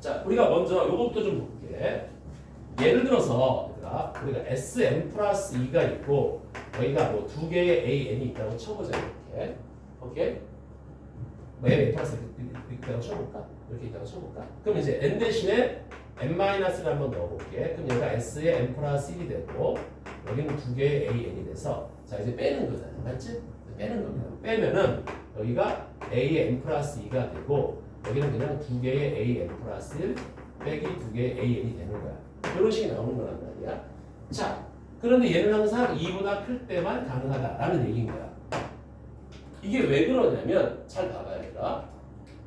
S1: 자, 우리가 먼저 이것부터 좀 볼게. 예를 들어서 우리가 Sm 플러스 2가 있고 여기가 뭐 두 개의 AN이 있다고 쳐보자. 이렇게. 오케이? 뭐 n 플러스 이렇게 있다고 쳐볼까? 이렇게 있다고 쳐볼까? 그럼 이제 n 대신에 n-를 한번 넣어볼게. 그럼 얘가 S의 n 플러스 1이 되고 여기는 두 개의 AN이 돼서 자 이제 빼는 거잖아. 맞지? 빼는 겁니다. 빼면은 여기가 A의 n 플러스 2가 되고 여기는 그냥 두 개의 AN 플러스 1 빼기 두 개의 AN이 되는 거야. 이런 식이 나오는 거란 말이야. 자, 그런데 얘는 항상 2보다 클 때만 가능하다라는 얘기인 거야. 이게 왜 그러냐면 잘 봐봐요. 얘가.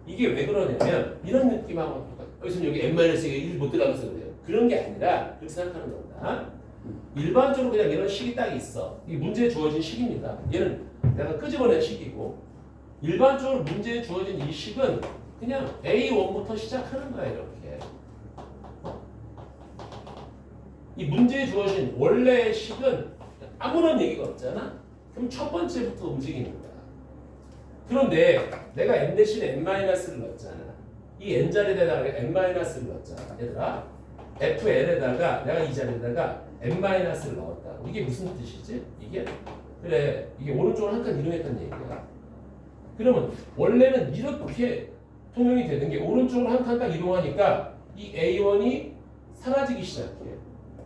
S1: 이게 왜 그러냐면 이런 느낌하고 똑같아. 여기서 여기 n-가 1 못 들어가서 그래요. 그런 게 아니라 그렇게 생각하는 겁니다. 일반적으로 그냥 이런 식이 딱 있어. 이 문제에 주어진 식입니다. 얘는 내가 끄집어낸 식이고 일반적으로 문제에 주어진 이 식은 그냥 A1부터 시작하는 거야. 이렇게. 이 문제에 주어진 원래의 식은 아무런 얘기가 없잖아. 그럼 첫 번째부터 움직이는 거야. 그런데 내가 n 대신에 n-를 넣었잖아. 이 n 자리에다가 n-를 넣었잖아. 얘들아, fn에다가 내가 이 자리에다가 n-를 넣었다. 이게 무슨 뜻이지? 이게 그래, 이게 오른쪽으로 한 칸 이동했다는 얘기야. 그러면 원래는 이렇게 통용이 되는 게 오른쪽으로 한 칸 딱 이동하니까 이 A1이 사라지기 시작해.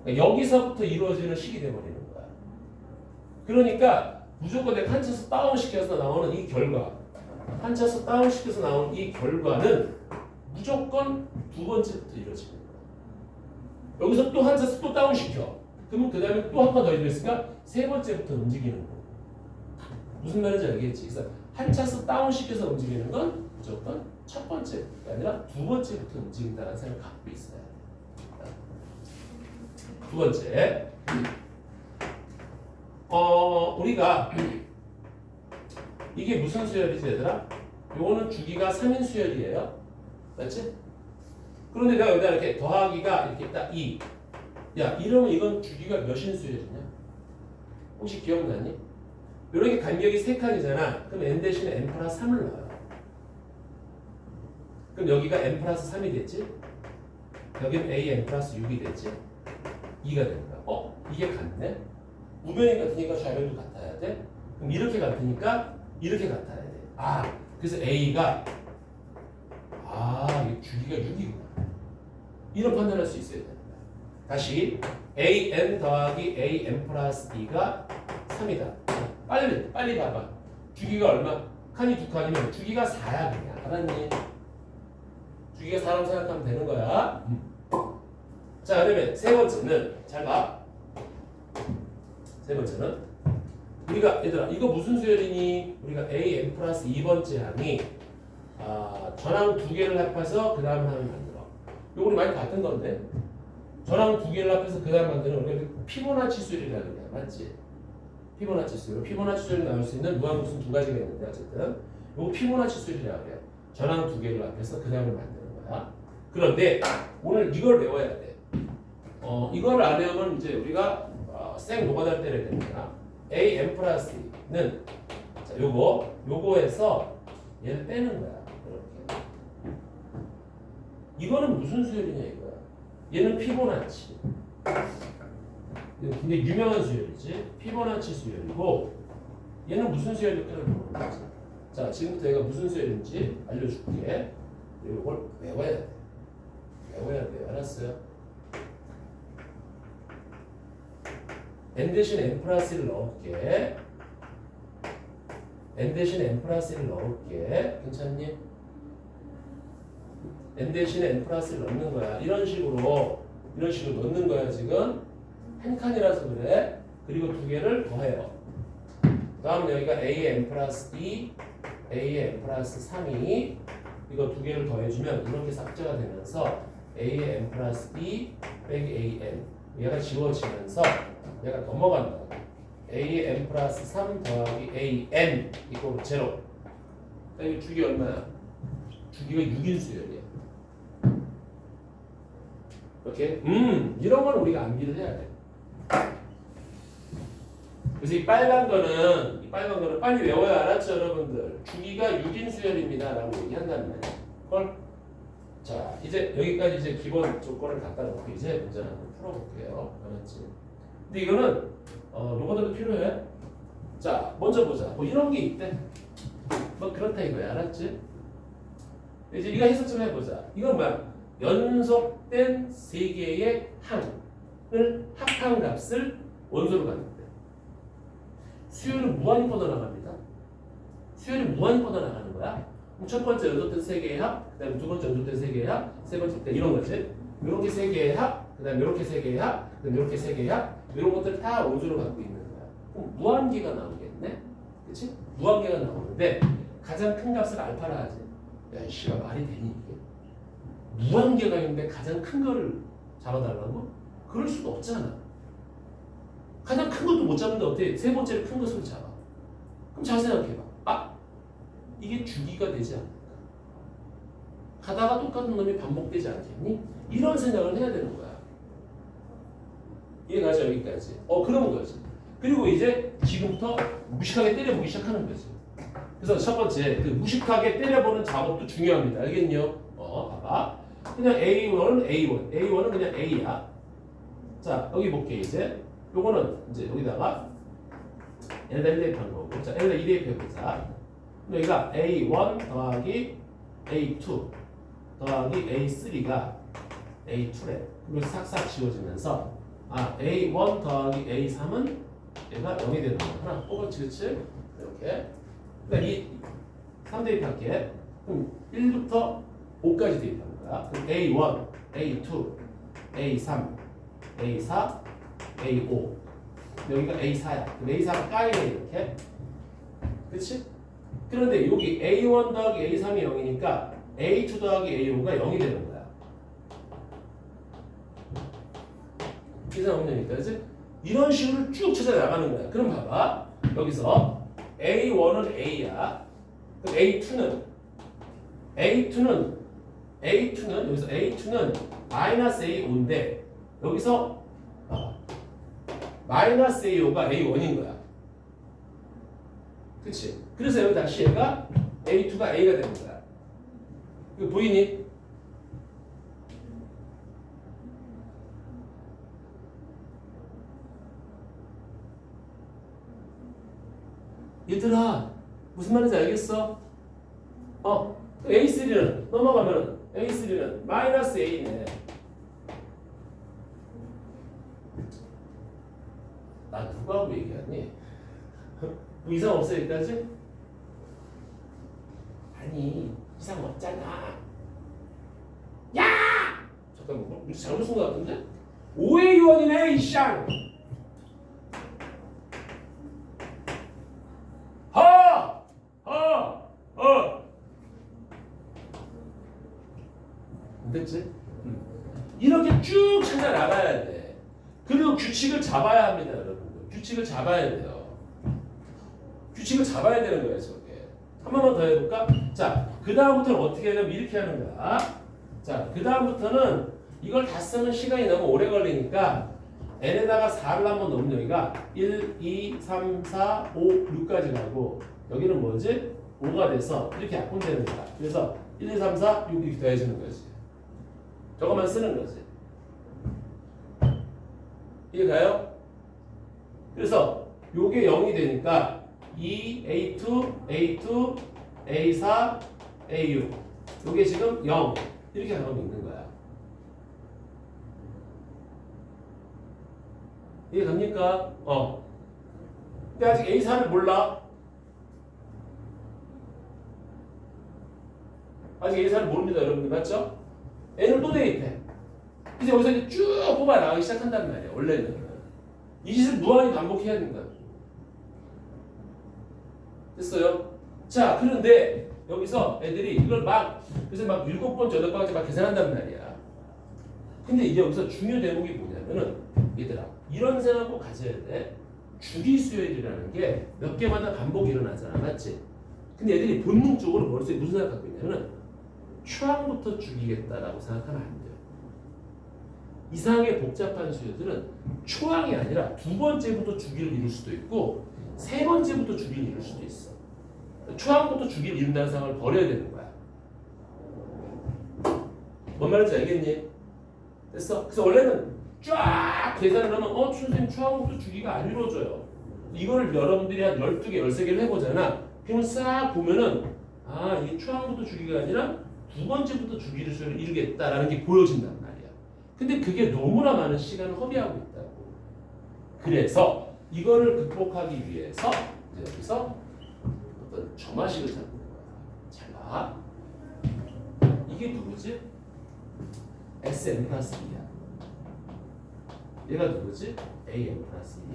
S1: 그러니까 여기서부터 이루어지는 식이 돼버리는 거야. 그러니까 무조건 내가 한 차수 다운시켜서 나오는 이 결과, 한 차수 다운시켜서 나오는 이 결과는 무조건 두 번째부터 이루어지는 거야. 여기서 또 한 차수 또 다운시켜. 그러면 그 다음에 또 한 번 더 이루어졌으니까 세 번째부터 움직이는 거. 무슨 말인지 알겠지? 그래서 한 차수 다운시켜서 움직이는 건 무조건 첫 번째가 아니라 두 번째부터 움직인다는 생각을 갖고 있어야 돼. 두 번째, 우리가 이게 무슨 수열이지 얘들아? 요거는 주기가 3인 수열이에요. 맞지? 그런데 내가 여기다 이렇게 더하기가 이렇게 딱 2. 야, 이러면 이건 주기가 몇인 수열이냐? 혹시 기억나니? 이렇게 간격이 3칸이잖아. 그럼 n 대신에 n 플러스 3을 넣어요. 그럼 여기가 n 플러스 3이 됐지? 여기는 a n 플러스 6이 됐지? 2가 되는 거야. 이게 같네? 우변이 같으니까 좌변도 같아야 돼? 그럼 이렇게 같으니까 이렇게 같아야 돼. 그래서 a가 이게 주기가 6이구나. 이런 판단할 수 있어야 되는 거야. 다시 an 더하기 an 플러스 2가 3이다. 빨리 봐봐. 주기가 얼마? 칸이 두 칸이면 주기가 4야 그냥. 알았니? 주기가 4라고 생각하면 되는 거야. 자, 그러면 세 번째는 잘 봐. 세 번째는 우리가 얘들아 이거 무슨 수열이니? 우리가 a n 플러스 2번째 항이 전항 두 개를 합해서 그 다음 항을 만들어. 이거 우리 많이 봤던 건데 전항 두 개를 합해서 그 다음 만드는 우리가 피보나치 수열이라고 그래. 맞지? 피보나치 수열. 피보나치 수열이 나올 수 있는 무한급수는 두 가지가 있는데 어쨌든 이거 피보나치 수열이라고 그래. 전항 두 개를 합해서 그 다음을 만드는 거야. 그런데 오늘 이걸 외워야 돼. 이걸 안 외우면 이제 우리가 생 노가다를 때려야 됩니다. a n 플러스는 자 요거에서 얘를 빼는 거야. 이렇게. 이거는 무슨 수열이냐 이거야. 얘는 피보나치. 굉장히 유명한 수열이지. 피보나치 수열이고 얘는 무슨 수열일까를 모르는 거지. 자, 지금부터 얘가 무슨 수열인지 알려줄게. 이걸 외워야 돼. 외워야 돼. 알았어요? n 대신에 n 플러스 1을 넣을게. n 대신에 n 플러스 1을 넣을게. 괜찮니? n 대신에 n 플러스를 넣는 거야. 이런 식으로 넣는 거야 지금. 한 칸이라서 그래. 그리고 두 개를 더해요. 다음 여기가 a의 n 플러스 2, a의 n 플러스 3이 이거 두 개를 더해주면 이렇게 삭제가 되면서 a의 n 플러스 2 빼기 an 얘가 지워지면서 얘가 넘어간다. a의 n 플러스 3 더하기 an 이거 제로. 여기 주기 얼마야? 주기가 6인 수열이야. 이렇게 이런 건 우리가 암기를 해야 돼. 그래서 이 빨간 거는 빨리 외워야 알았죠, 여러분들. 주기가 6인 수열입니다라고 얘기한단 말이야. 헐. 자, 이제 여기까지 이제 기본 조건을 갖다 놓고 이제 문제를 한번 풀어볼게요. 알았지? 근데 이거는 로고들도 필요해. 자, 먼저 보자. 뭐 이런 게 있대. 뭐 그렇다 이거야, 알았지? 이제 이거 해석 좀 해보자. 이건 뭐야? 연속된 세 개의 항을 합한 값을 원소로 갖는데 수열은 무한히 뻗어나갑니다. 수열이 무한히 뻗어나가는 거야. 그럼 첫 번째 연속된 세 개의 합, 그다음에 두 번째 연속된 세 개의 합, 세 번째 때 이런 거지. 이렇게 세 개의 합, 그다음에 이렇게 세 개의 합, 그다음에 이렇게 세 개의 합, 이런 것들 다 원소로 갖고 있는 거야. 그럼 무한계가 나오겠네, 그렇지? 무한계가 나오는데 가장 큰 값을 알파라 하지. 야, 이 씨가 말이 되니 이게? 무한계가 있는데 가장 큰 거를 잡아달라고? 그럴 수가 없잖아. 가장 큰 것도 못 잡는데 어떻게 세 번째를 큰 것을 잡아? 그럼 잘 생각해봐. 아, 이게 주기가 되지 않을까? 가다가 똑같은 놈이 반복되지 않겠니? 이런 생각을 해야 되는 거야. 이해가죠? 여기까지. 그런 거지. 그리고 이제 지금부터 무식하게 때려보기 시작하는 거지. 그래서 첫 번째, 그 무식하게 때려보는 작업도 중요합니다. 알겠냐? 봐봐. 그냥 A1은 그냥 A야. 자, 여기 볼게 이제. 요거는 이제 여기다가 L에다 1 대입한 거고. 자, L에다 2 대입해보자. 여기가 A1 더하기 A2 더하기 A3가 A2래. 그래서 싹싹 지워지면서 A1 더하기 A3은 얘가 0이 되는 거야. 하나 뽑았지, 그치? 이렇게. 그러니까 3 대입할게. 그럼 1부터 5까지 대입하는 거야. 그럼 A1, A2, A3, A4, A5. 여기가 A4야. 그럼 A4가 까이네 이렇게. 그치? 그런데 여기 A1 더하기 A3이 0이니까 A2 더하기 A5가 0이 되는 거야. 이상 없냐니까, 그치? 이런 식으로 쭉 찾아 나가는 거야. 그럼 봐봐. 여기서 A1은 A야. 그럼 A2는 여기서 A2는 마이너스 A5인데 여기서 마이너스 A5가 A1인 거야. 그치? 그래서 여기 다시 얘가 A2가 A가 되는 거야. 이거 보이니? 얘들아, 무슨 말인지 알겠어? A3는 넘어가면 A3는 마이너스 A네. 나 누구하고 얘기하니? 뭐 이상 없어 여기까지? 아니 이상 없잖아. 야! 잠깐만 뭐 잘못 쓴 것 같은데? 5의 요원이네 이 쌍! 됐지? 이렇게 쭉 찾아 나가야 돼. 그리고 규칙을 잡아야 합니다, 여러분들. 규칙을 잡아야 돼요. 규칙을 잡아야 되는 거예요, 저게. 한 번만 더 해볼까? 자, 그 다음부터는 어떻게 하냐면 이렇게 하는 거야. 자, 그 다음부터는 이걸 다 쓰는 시간이 너무 오래 걸리니까 n에다가 4를 한번 넣으면 여기가 1, 2, 3, 4, 5, 6까지 가고 여기는 뭐지? 5가 돼서 이렇게 약분되는 거야. 그래서 1, 2, 3, 4, 6 이렇게 더해주는 거지. 저것만 쓰는 거지. 이해 가요? 그래서 요게 0이 되니까 2, A2, A2, A4, A6 요게 지금 0 이렇게 가고 있는 거야. 이해 갑니까? 근데 아직 A4를 몰라. 아직 A4를 모릅니다, 여러분들. 맞죠? n을 또 대입해. 이제 여기서 이제 쭉 뽑아 나가기 시작한단 말이야. 원래는 이 짓을 무한히 반복해야 된다. 됐어요? 자, 그런데 여기서 애들이 이걸 그래서 막 7번째, 8번째 막 계산한단 말이야. 근데 이제 여기서 중요 대목이 뭐냐면은 얘들아, 이런 생각 꼭 가져야 돼. 주기수열이라는 게 몇 개마다 반복이 일어나잖아. 맞지? 근데 애들이 본능적으로 머릿속에 무슨 생각 갖고 있냐면은 초항부터 죽이겠다라고 생각하면 안 돼요. 이상하게 복잡한 수열들은 초항이 아니라 2번째부터 주기를 이룰 수도 있고 3번째부터 주기를 이룰 수도 있어. 초항부터 주기를 이룬다는 생각을 버려야 되는 거야. 뭔 말인지 알겠니? 됐어? 그래서 원래는 쫙 계산을 하면 선생님 초항부터 주기가 안 이루어져요. 이거를 여러분들이 한 12개, 13개를 해보잖아. 그러면 싹 보면은 이게 초항부터 주기가 아니라 2번째부터 주기를 이루겠다라는 게 보여진단 말이야. 근데 그게 너무나 많은 시간을 허비하고 있다고. 그래서 이거를 극복하기 위해서 이제 여기서 어떤 점화식을 잡는 거야. 잘 봐. 이게 누구지? Sn 플러스 2야. 얘가 누구지? An 플러스 2야.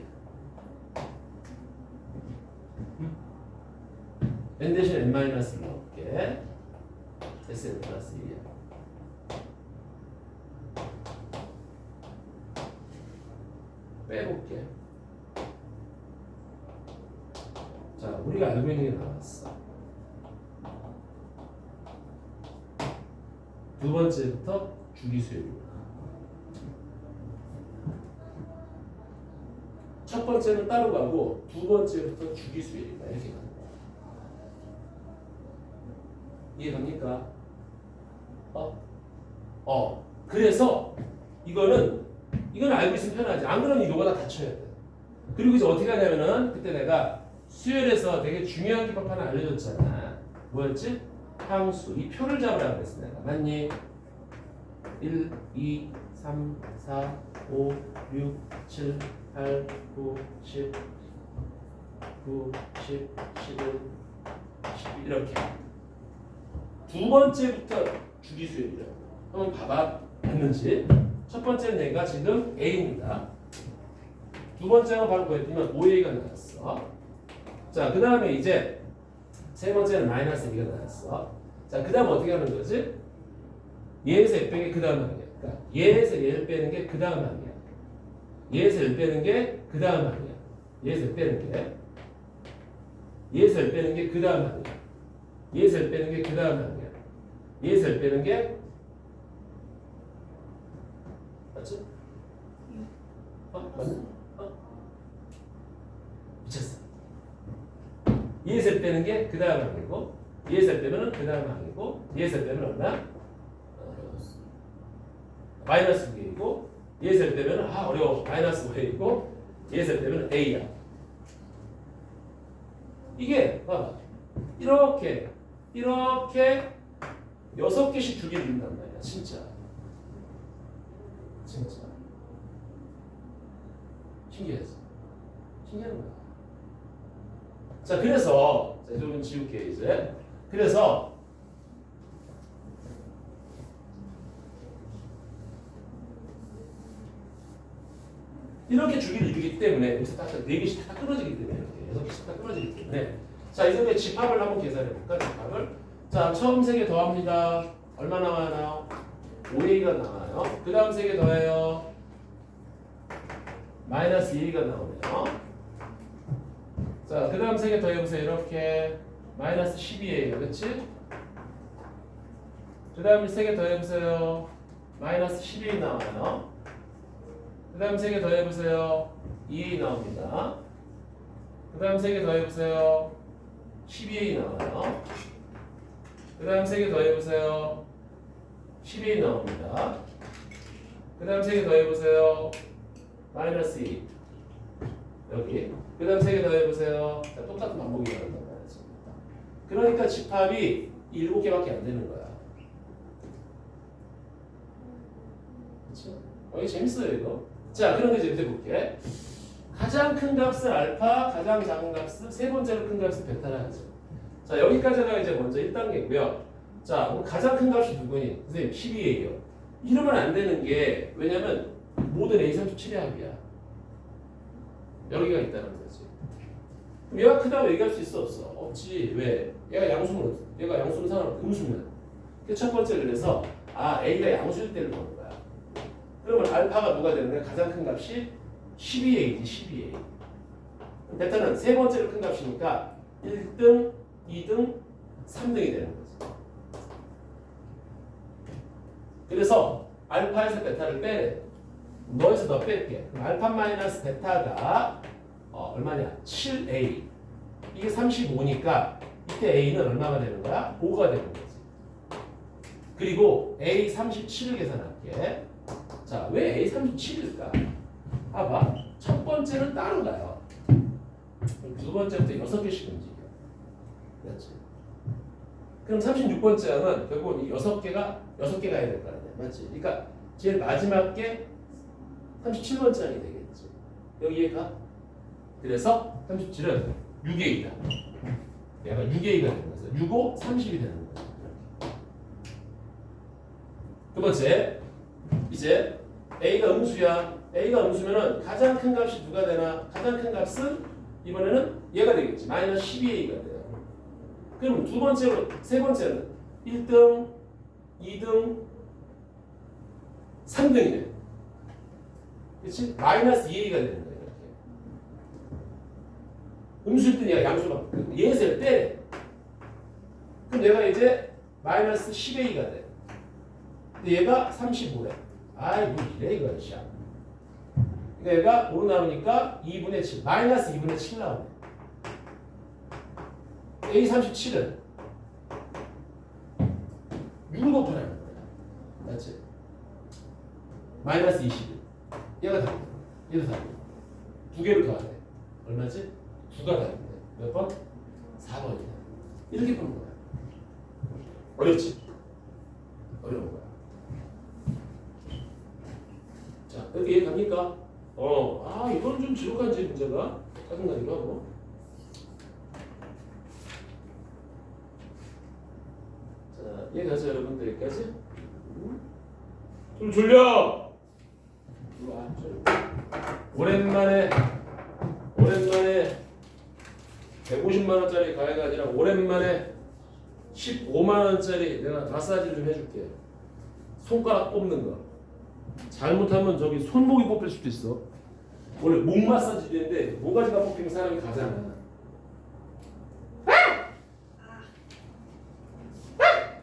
S1: n 대신 n 마이너스를 넣을게. Sn 플러스 2야. 빼볼게. 자, 우리가 알고 있는 게 나왔어. 두 번째부터 주기수열이구나. 첫 번째는 따로 가고 두 번째부터 주기수열이다. 이렇게 가는 거야. 이해갑니까? 그래서 이건 알고 있으면 편하지. 안 그러면 이거가 다 닫혀야 돼. 그리고 이제 어떻게 하냐면은 그때 내가 수열에서 되게 중요한 기법 하나 알려줬잖아. 뭐였지? 항수. 이 표를 잡으라고 그랬어 내가. 맞니? 1, 2, 3, 4, 5, 6, 7, 8, 9, 10, 9, 10, 11, 12 이렇게. 두 번째부터 주기수열이라고. 한번 봐봐. 맞는지. 첫 번째는 얘가 지금 A입니다. 두 번째가 바로 뭐였냐면 OA가 나왔어. 자, 그 다음에 이제 세 번째는 마이너스 A가 나왔어. 자, 그 다음 어떻게 하는 거지? 얘에서 얘 빼는 게 그 다음 항이야. 그러니까 얘에서 얘를 빼는 게 그 다음 항이야. 얘에서 얘를 빼는 게 그 다음 항이야. 얘에서 얘를 빼는 게 얘에서 얘를 빼는 게 그 다음 항이야. 얘에서 얘를 빼는 게 그 다음 항이야. 얘에서 얘를 빼는 게 맞지? 맞나? 미쳤어. 얘에서 빼는 게 그 다음 항이고 얘에서 빼면 그 다음 항이고 얘에서 빼면 얼마? 마이너스 2이고 얘에서 빼면 어려워. 마이너스 5이고 얘에서 빼면 A야. 이게 봐봐. 이렇게 6개씩 주기를 이룬단 말이야. 진짜 신기하지? 신기한 거야. 자, 그래서 좀 지울게 이제. 그래서 이렇게 주기를 이루기 때문에 여기서 딱 4개씩 다 끊어지기 때문에 이렇게 6개씩 다 끊어지기 때문에 자, 이제 집합을 한번 계산해 볼까? 집합을. 자, 처음 3개 더합니다. 얼마 나와요? 5A가 나와요. 그 다음 3개 더해요. 마이너스 2A가 나오네요. 자, 그 다음 3개 더해보세요. 이렇게 마이너스 12A예요. 그치? 그 다음 3개 더해보세요. 마이너스 12A 나와요. 그 다음 3개 더해보세요. 2A 나옵니다. 그 다음 3개 더해보세요. 12A 나와요. 그 다음 3개 더해보세요. 12A 나옵니다. 그 다음 3개 더해보세요. 마이너스 2. 여기. 그 다음 3개 더해보세요. 자, 똑같은 반복이 일어난단 말이지. 그러니까 집합이 7개밖에 안 되는 거야. 그렇죠? 이게 재밌어요 이거. 자, 그런데 이제 볼게. 가장 큰 값을 알파, 가장 작은 값을 세 번째로 큰 값을 베타라 하죠. 자, 여기까지가 이제 먼저 1단계고요. 자, 그럼 가장 큰 값이 누구니? 선생님 12A요. 이러면 안 되는 게 왜냐면 모든 A37의 합이야. 여러 개가 있다는 거지. 그럼 얘가 크다고 얘기할 수 있어 없어? 없지. 왜? 얘가 양수는 상관없고 음수면. 첫 번째 그래서 A가 양수일 때를 보는 거야. 그러면 알파가 누가 되는 거야? 가장 큰 값이 12A지 12A. 베타는 세 번째로 큰 값이니까 1등, 2등, 3등이 되는 거지. 그래서 알파에서 베타를 빼래. 너에서 너 뺄게. 그럼 알파 마이너스 베타가 얼마냐? 7A. 이게 35니까 이때 A는 얼마가 되는 거야? 5가 되는 거지. 그리고 A 37을 계산할게. 자, 왜 A 37일까? 봐봐. 첫 번째는 따로 가요. 두 번째부터 6개씩 움직여. 그렇지. 그럼 36번째는 결국 이 6개 가야 될 거 아니야. 맞지? 그러니까 제일 마지막 게 37번째 항이 되겠지. 여기에 가. 그래서 37은 6A다. 얘가 6A가 되는 거죠. 6, 5, 30이 되는 거죠. 두 번째, 이제 A가 음수야. A가 음수면은 가장 큰 값이 누가 되나? 가장 큰 값은 이번에는 얘가 되겠지. 마이너스 12A가 돼요. 그럼 두 번째로, 세 번째는 1등, 2등, 3등이네. 그렇지? 마이너스 2A가 되는 거예요. 이렇게. 음수일 때 얘가 양수가 얘에서 떼래. 그럼 얘가 이제 마이너스 10A가 돼. 근데 얘가 35래. 아이고 이래 이거 시야. 그러니까 얘가 5로 나오니까 2분의 7, 마이너스 2분의 7 나오네. A37은 6을 곱하라는 거야. 맞지? 마이너스 21. 얘가 답이야. 얘도 답이야. 두 개를 더하네. 얼마지? 9가 답인데. 몇 번? 4번이야. 이렇게 푸는 거야. 어렵지? 어려운 거야. 자, 여기 이해 갑니까? 이건 좀 지루한지 문제가 짜증나기도 하고. 자, 이해가죠 여러분들 여기까지? 좀 졸려! 이리 와, 오랜만에 150만 원짜리 가해가 아니라 오랜만에 15만 원짜리 내가 마사지 좀 해줄게. 손가락 뽑는 거. 잘못하면 저기 손목이 뽑힐 수도 있어. 원래 목 마사지 되는데 모가지가 뽑히면 사람이 가잖아.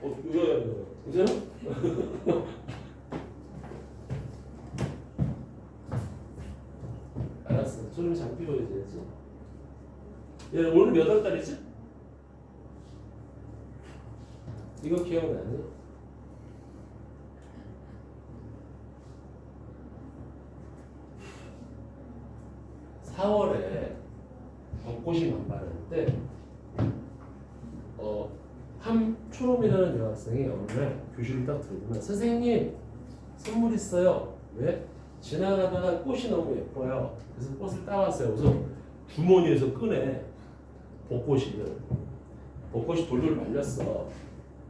S1: 이거 괜찮아? 알았어. 소름 잘 피워야지. 얘 오늘 몇 월 달이지? 이거 기억나니? (4월에) 벚꽃이 만발했는데 함초롬이라는 여학생이 어느 날 교실을 딱 들어보면 선생님 선물 있어요. 왜? 지나가다가 꽃이 너무 예뻐요. 그래서 꽃을 따왔어요. 그래서 주머니에서 꺼내 벚꽃을. 벚꽃이 돌돌 말렸어.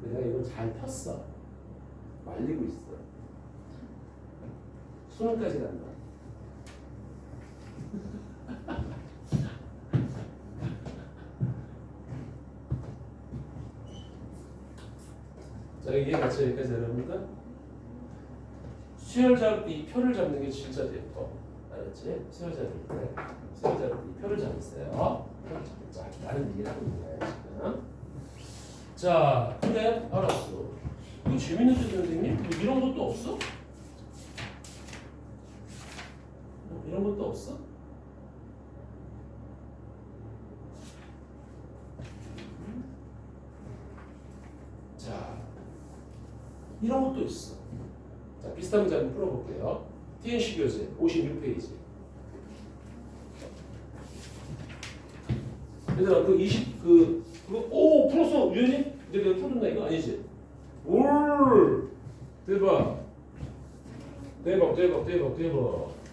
S1: 내가 이걸 잘 폈어. 말리고 있어. 수능까지 간다. 자, 이게 같이 여기까지 여러분들 수열 잡을 때 이 표를 잡는 게 진짜 예뻐. 알았지? 수열 잡을 때 이 표를 잡으세요. 자, 다른 얘기를 하고 있는 거야 지금. 자, 근데 알았어. 이거 재밌는데 선생님? 뭐 이런 것도 없어? 이런 것도 없어? 자, 이런 것도 있어. 자, 비슷한 문제 한번 풀어볼게요. TNC 교재 56페이지. 얘들아, 그거 풀었어 유연이? 내가 풀었나 이거 아니지? 올 대박.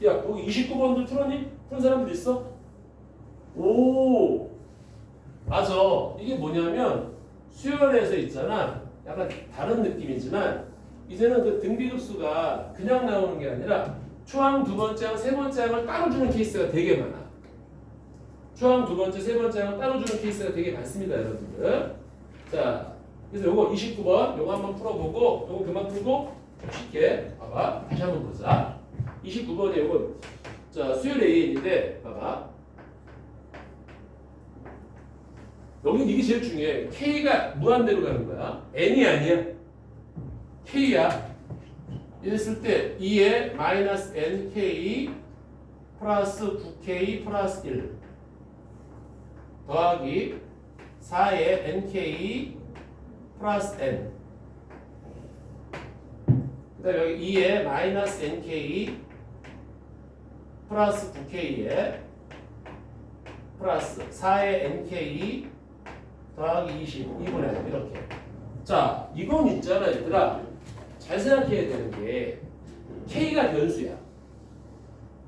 S1: 야, 거기 29번도 풀었니? 푼 사람들 있어? 오, 맞아. 이게 뭐냐면 수열에서 있잖아. 약간 다른 느낌이지만 이제는 그 등비급수가 그냥 나오는 게 아니라 초항 두 번째 항, 세 번째 항을 따로 주는 케이스가 되게 많아. 초항 두 번째, 세 번째 항을 따로 주는 케이스가 되게 많습니다, 여러분들. 자, 그래서 요거 29번 요거 한번 풀어보고 요거 그만 풀고 쉽게 봐봐. 다시 한번 보자. 29번에 요거 자 수열 AN인데 봐봐. 여기 이게 제일 중요해. K가 무한대로 가는 거야. N이 아니야. K야. 이랬을 때 2에 마이너스 NK 플러스 9K 플러스 1 더하기 4에 NK 플러스 N 그 다음에 여기 2에 마이너스 NK 플러스 9K에 플러스 4에 NK 더하기 20 2분의 1 이렇게. 자 이건 있잖아 얘들아. 잘 생각해야 되는 게 K가 변수야.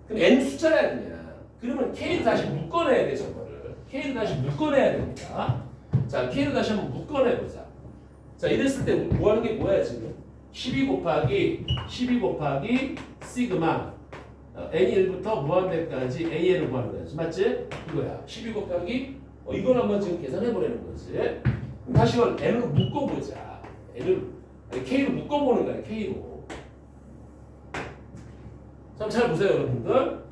S1: 그럼 N 숫자라 그냥. 그러면 K를 다시 묶어내야 돼 저거를. K를 다시 묶어내야 됩니다. 자 K를 다시 한번 묶어내보자. 자 이랬을 때 뭐 하는 게 뭐야 지금? 12 곱하기 시그마 N1부터 무한대까지 AN을 구하는 거야. 맞지? 이거야. 12 곱하기 이걸 한번 지금 계산해보려는 거지. 그럼 다시 이걸 N으로 묶어보자. K로 묶어보는 거야. K로. 잘 보세요 여러분들.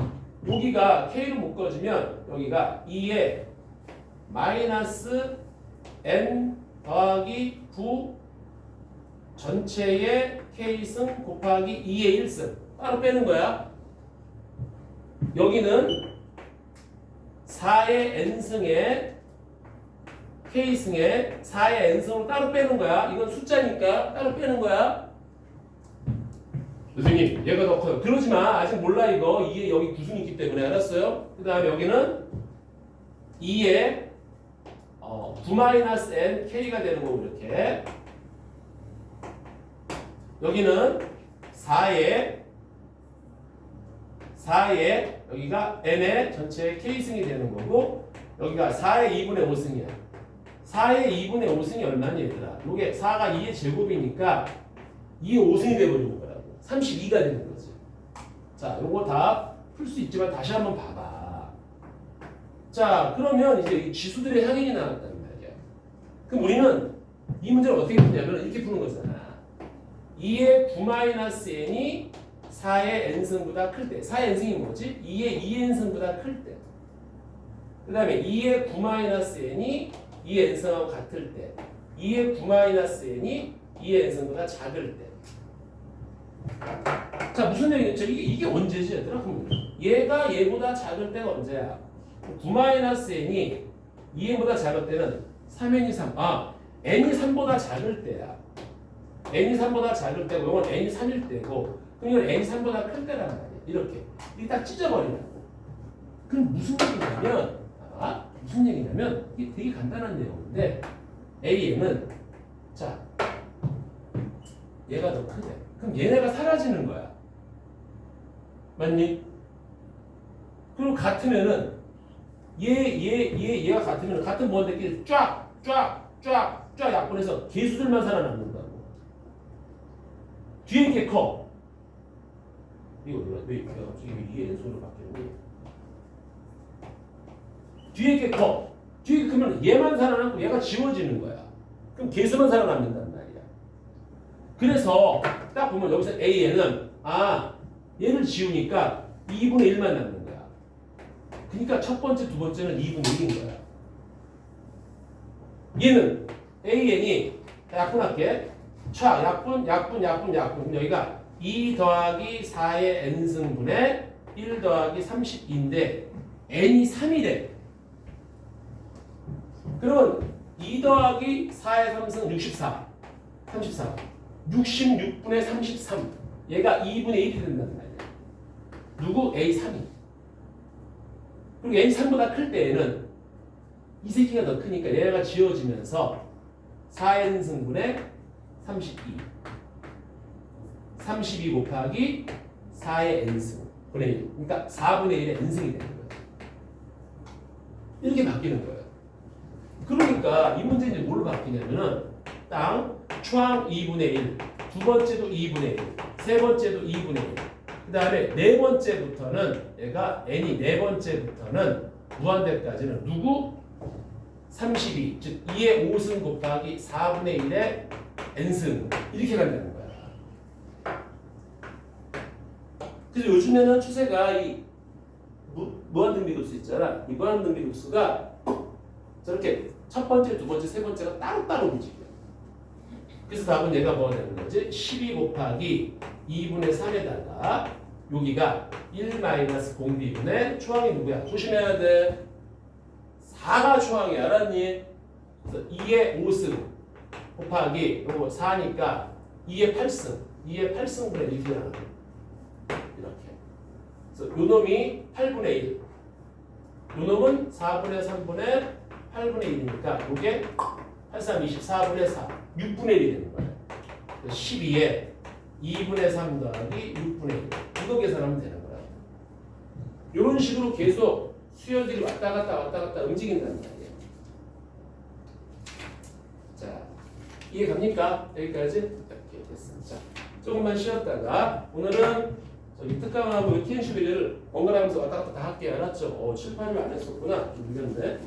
S1: 여기가 K로 묶어지면 여기가 2에 마이너스 N 더하기 9 전체의 K승 곱하기 2의 1승 따로 빼는 거야. 여기는 4의 N승에 K승에 4의 N승을 따로 빼는 거야. 이건 숫자니까 따로 빼는 거야. 선생님 얘가 더 커요. 그러지 마. 아직 몰라 이거. 2에 여기 구순이 있기 때문에 알았어요? 그 다음에 여기는 2에 9-n K가 되는 거고 이렇게. 여기는 4에 여기가 n의 전체 K승이 되는 거고 여기가 4의 2분의 5승이야. 4의 2분의 5승이 얼마니 얘들아? 요게 4가 2의 제곱이니까 2의 5승이 돼버리는 거라고. 32가 되는 거지. 자, 요거 다 풀 수 있지만 다시 한번 봐봐. 자, 그러면 이제 이 지수들의 항인이 나왔단 말이야. 그럼 우리는 이 문제를 어떻게 푸냐면 이렇게 푸는 거잖아. 2의 9-n이 4의 n승보다 클 때. 4의 n승이 뭐지? 2의 2n승보다 클 때. 그 다음에 2의 9-n이 2의 n승하고 같을 때. 2의 9-n이 2의 n승보다 작을 때. 자 무슨 얘기죠? 이게 언제지 얘들아? 그럼 얘가 얘보다 작을 때가 언제야? 9-n이 2n보다 작을 때는 3n이 3. n이 3보다 작을 때야. n이 3보다 작을 때고 이건 n이 3일 때고 그럼 이건 n이 3보다 클 때란 말이야. 이렇게 딱 찢어버리라고. 그럼 무슨 얘기냐면 이게 되게 간단한 내용인데 AN은 자 얘가 더 크대. 그럼 얘네가 사라지는 거야. 맞니? 그리고 같으면은 얘가 같으면 같은 무한대끼리 쫙 약분해서 개수들만 살아남는다고. 뒤에 게 커. 이거 왜 갑자기 이게 N손으로 바뀌었니? 뒤에 게 커. 뒤에 크면 얘만 살아남고 얘가 지워지는 거야. 그럼 개수만 살아남는단 말이야. 그래서 딱 보면 여기서 AN은 얘를 지우니까 2분의 1만 남는 거야. 그러니까 첫 번째, 두 번째는 2분의 1인 거야. 얘는 AN이 약분할게. 약분. 그럼 여기가 2 더하기 4의 n승분의 1 더하기 32인데 n이 3이래. 그러면 2 더하기 4의 3승 64. 66분의 33. 얘가 2분의 1이 된다는 말이야. 누구? A3이. 그리고 N3보다 클 때에는 이 새끼가 더 크니까 얘가 지워지면서 4n승분의 32. 32 곱하기 4의 n승 분의 1. 그러니까 4분의 1의 n승이 되는 거예요. 이렇게 바뀌는 거예요. 그러니까 이 문제 이제 뭘로 바뀌냐면은 땅 초항 2분의 1 두 번째도 2분의 1, 세 번째도 2분의 1. 그 다음에 네 번째부터는 얘가 n이 네 번째부터는 무한대까지는 누구? 32, 즉 2의 5승 곱하기 4분의 1의 n승 이렇게 간다는 거야. 그래서 요즘에는 추세가 이 무한등비급수 있잖아. 이 무한등비급수가 저렇게 첫 번째, 두 번째, 세 번째가 따로따로 움직여. 그래서 답은 얘가 뭐가 되는 거지? 12 곱하기 2분의 3에다가 여기가 1-0b분의 초항이 누구야? 조심해야 돼. 4가 초항이 알았니? 그래서 2의 5승 곱하기 요거 4니까 2의 8승 2의 8승분의 1이 나와. 이렇게. 그래서 요 놈이 8분의 1. 요 놈은 4분의 3분의 8분의 1이니까 요게 83, 24분의 4 6분의 1이 되는 거야. 12에 2분의 3 더하기 6분의 1 이거 계산하면 되는 거야. 이런 식으로 계속 수열들이 왔다 갔다 움직인다는 말이에요. 자, 이해 갑니까? 여기까지? 이렇게 됐습니다. 자, 조금만 쉬었다가 오늘은 저기 특강하고 TN11을 번갈아가면서 왔다 갔다 다 할게요. 알았죠? 7, 8일 안 했었구나. 좀 늦었네.